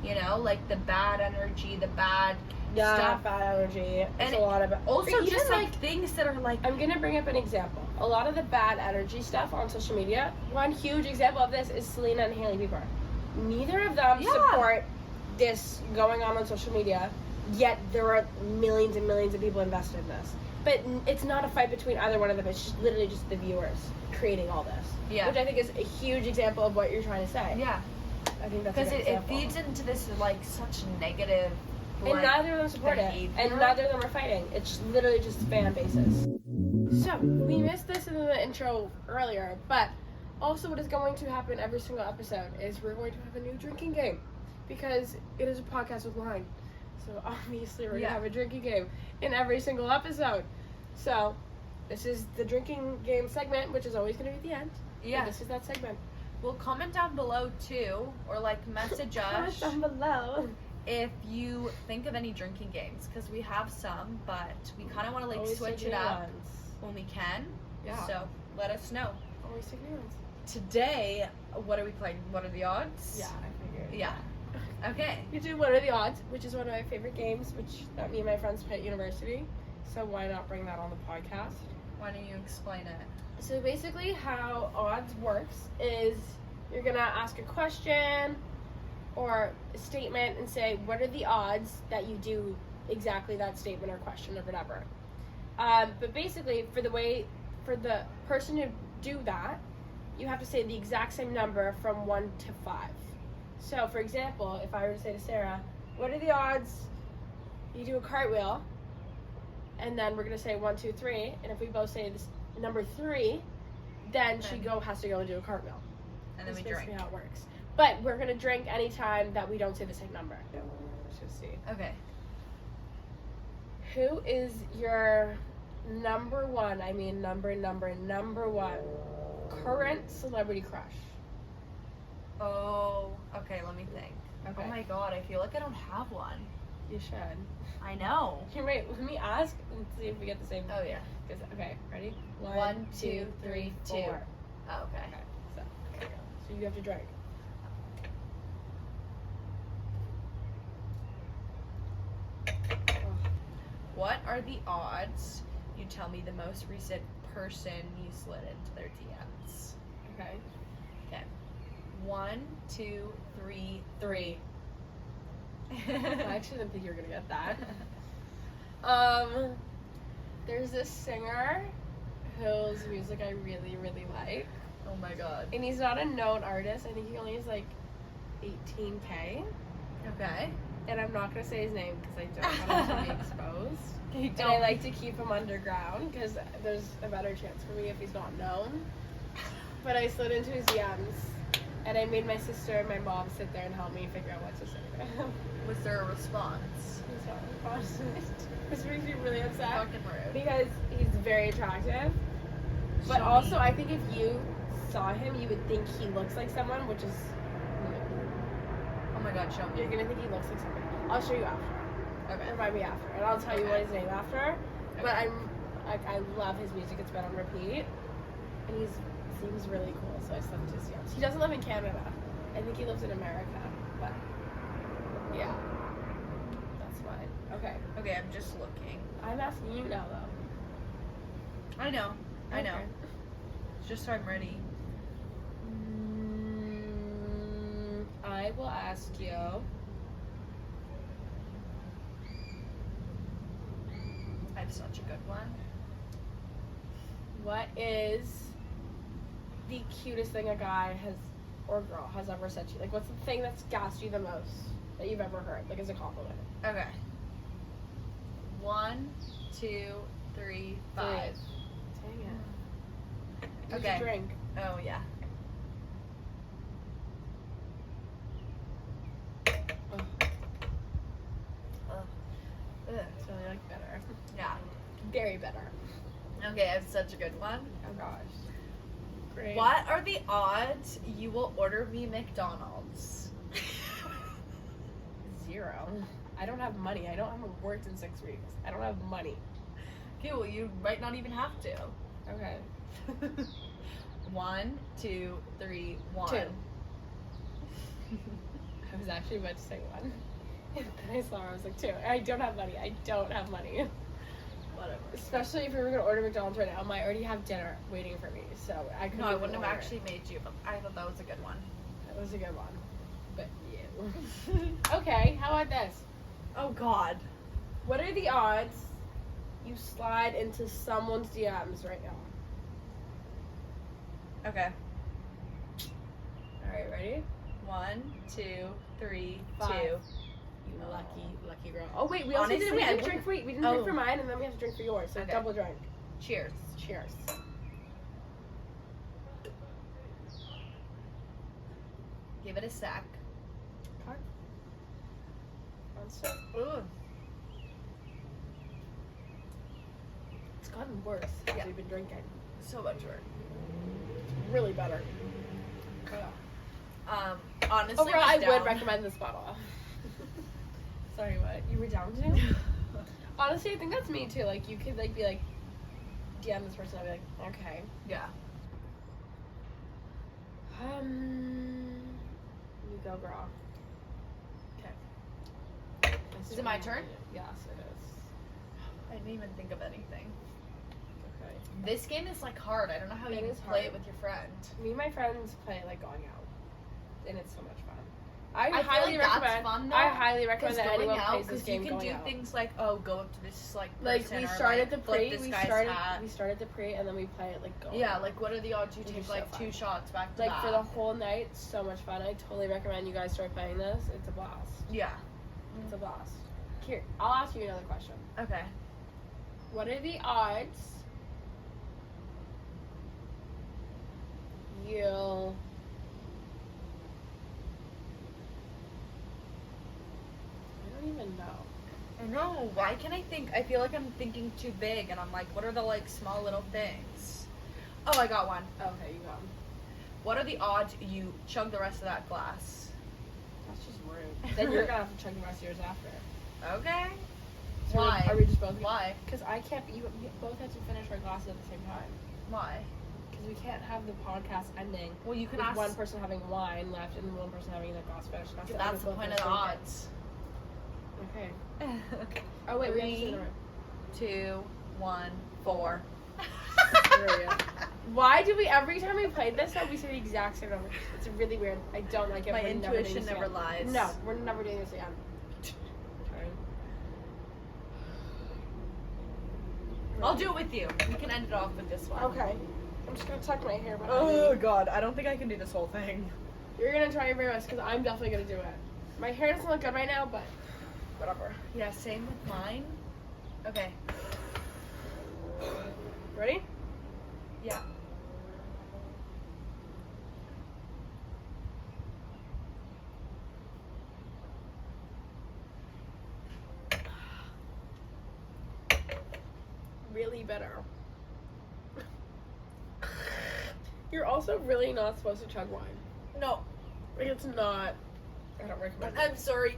You know, like the bad energy, the bad stuff. Bad energy. And It's a lot of Also, even just like things that are like. I'm gonna bring up an example. A lot of the bad energy stuff on social media. One huge example of this is Selena and Hailey Bieber. Neither of them support this going on social media. Yet there are millions and millions of people invested in this. But it's not a fight between either one of them. It's just literally just the viewers creating all this. Yeah. Which I think is a huge example of what you're trying to say. Yeah. I think that's Because a good it example. feeds into this like such negative. And like, neither of them support it. behavior. And neither of them are fighting. It's literally just fan bases. So, we missed this in the intro earlier, but also what is going to happen every single episode is we're going to have a new drinking game. Because it is a podcast with wine. So, obviously, we're going to have a drinking game in every single episode. So, this is the drinking game segment, which is always going to be at the end. Yeah. And this is that segment. Well, comment down below too, or like message Comment us down below. if you think of any drinking games, because we have some, but we kind of want to like Always switch take it new up ones. when we can. Yeah. So let us know. Always take new ones. Today, what are we playing? What are the odds? Yeah, I figured. Yeah. Okay. We do What Are the Odds, which is one of my favorite games, which me and my friends play at university. So why not bring that on the podcast? Why don't you explain it? So basically how odds works is You're gonna ask a question or a statement and say, what are the odds that you do exactly that statement or question or whatever. But basically, for the person to do that, you have to say the exact same number from 1 to 5. So, for example, if I were to say to Sarah, what are the odds you do a cartwheel? And then we're going to say 1, 2, 3. And if we both say this number 3, then she has to go and do a cartwheel. And then That's we drink. basically how it works. But we're going to drink anytime that we don't say the same number. Let's just see. Okay. Who is your number one current celebrity crush? Oh, okay, let me think. Okay. Oh my god, I feel like I don't have one. You should. I know. Here, wait, let me ask and see if we get the same. Oh, yeah. Okay, ready? 1, 2, 3, 2. 4. Oh, okay. Okay, so there you go. So you have to drink. What are the odds you tell me the most recent person you slid into their DMs? Okay. Okay. 1, 2, 3, 3. I actually didn't think you were gonna get that. There's this singer whose music I really, really like. Oh my god. And he's not a known artist. I think he only has like 18K. Okay. And I'm not gonna say his name because I don't want him to be exposed. You And I like to keep him underground because there's a better chance for me if he's not known. But I slid into his DMs and I made my sister and my mom sit there and help me figure out what to say to him. Was there a response? He's not responsive. This makes me really upset Fucking rude. because he's very attractive. But Show also, me. I think if you saw him, you would think he looks like someone, which is Oh my god, show me. you're gonna think he looks like somebody. I'll show you after. Okay. Remind me after, and I'll tell you Okay. what his name after. But Okay. I love his music. It's been on repeat, and he seems really cool. So I sent his DMs. He doesn't live in Canada. I think he lives in America. But yeah, that's fine. Okay, Okay, I'm just looking. I'm asking you now though. I know. I know. Okay. It's just so I'm ready. I will ask you. I have such a good one. What is the cutest thing a guy has or girl has ever said to you? Like, what's the thing that's gassed you the most that you've ever heard? Like, as a compliment. Okay. 1, 2, 3, 5. Dang it. What'd Okay. you drink? Oh yeah. Ugh, Ugh. it's really like better. Yeah. Very better. Okay, I have such a good one. Oh gosh. Great. What are the odds you will order me McDonald's? 0. I don't have money. I haven't worked in 6 weeks. I don't have money. Okay, well you might not even have to. Okay. 1, 2, 3, 1. 2. I was actually about to say 1. Then I saw her, I was like 2. I don't have money. I don't have money. Whatever. Especially if we were gonna order McDonald's right now, I already have dinner waiting for me, so I couldn't. No, I even wouldn't have order. actually made you, but I thought that was a good one. That was a good one, but you. Okay, how about this? Oh God. What are the odds you slide into someone's DMs right now? Okay. All right, ready? 1, 2, 3, 2. 5. You lucky girl. Oh wait, we also Honestly, we I didn't drink for we didn't drink for Oh. mine, and then we have to drink for yours. So Okay. double drink. Cheers. Cheers. Give it a sec. Okay. One sip. Ooh. It's gotten worse as Yeah. we've been drinking. So much work. Really better. Honestly, Overall, I was would down. recommend this bottle. Sorry, what? You were down to? Honestly, I think that's me too. Like, you could like be like, DM this person. I'd be like, okay. Yeah. You go, girl. Okay. Is it my turn? Yes, it is. I didn't even think of anything. Okay. This game is like hard. I don't know how It you is play hard. it with your friend. Me and my friends play like going out. and it's so much fun. I feel highly like recommend. that's fun, though, I highly recommend that going anyone out, plays this game you can going do out. things like, oh, go up to this like Like person we or, started the flip pre, this we guy's hat. started the pre, and then we play it like going. Yeah, like what are the odds you Which take is so like fun. 2 shots back to Like back? for the whole night, so much fun. I totally recommend you guys start playing this. It's a blast. Yeah. It's a blast. Here, I'll ask you another question. Okay. What are the odds you'll I don't even know. I know. Why can I think? I feel like I'm thinking too big, and I'm like, what are the like small little things? Oh, I got one. Okay, you go. What are the odds you chug the rest of that glass? That's just rude. Then you're gonna have to chug the rest of yours after. Okay. So Why? Are we just both? Why? Because I can't. You both have to finish our glasses at the same time. Why? Because we can't have the podcast ending Well, you can with ask. one person having wine left and one person having the glass finished. That's the point of the odds. Okay. Oh wait, we have to say 3, the right. 2, 1, 4. Why do we every time we play this we say the exact same number? It's really weird. I don't like it. My We're intuition never never doing this lies. again. No, we're never doing this again. Okay. I'll do it with you. We can end it off with this one. Okay. I'm just gonna tuck my hair behind Oh me. god, I don't think I can do this whole thing. You're gonna try your very best because I'm definitely gonna do it. My hair doesn't look good right now, but whatever. Yeah, same with mine. Okay. Ready? Yeah. Really bitter. You're also really not supposed to chug wine. No, Like it's not. I don't recommend it. I'm sorry.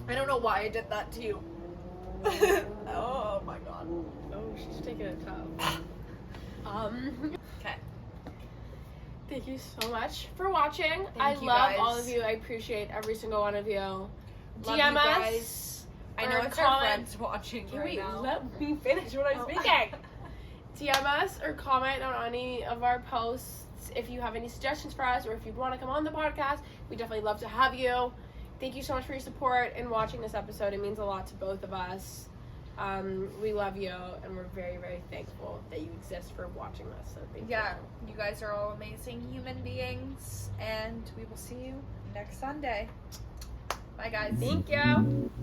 I don't know why I did that to you. Oh my god. Oh, she's taking it tough. Okay. Thank you so much for watching. Thank I you, love guys. all of you. I appreciate every single one of you. Love DM you us. guys. I know or it's our comment. friends watching right Wait, now. let me finish what I'm Oh. speaking. DM us or comment on any of our posts if you have any suggestions for us or if you'd want to come on the podcast. We'd definitely love to have you. Thank you so much for your support and watching this episode. It means a lot to both of us. We love you and we're very, very thankful that you exist for watching this. So thank Yeah, you. you guys are all amazing human beings, and we will see you next Sunday. Bye, guys. Thank you.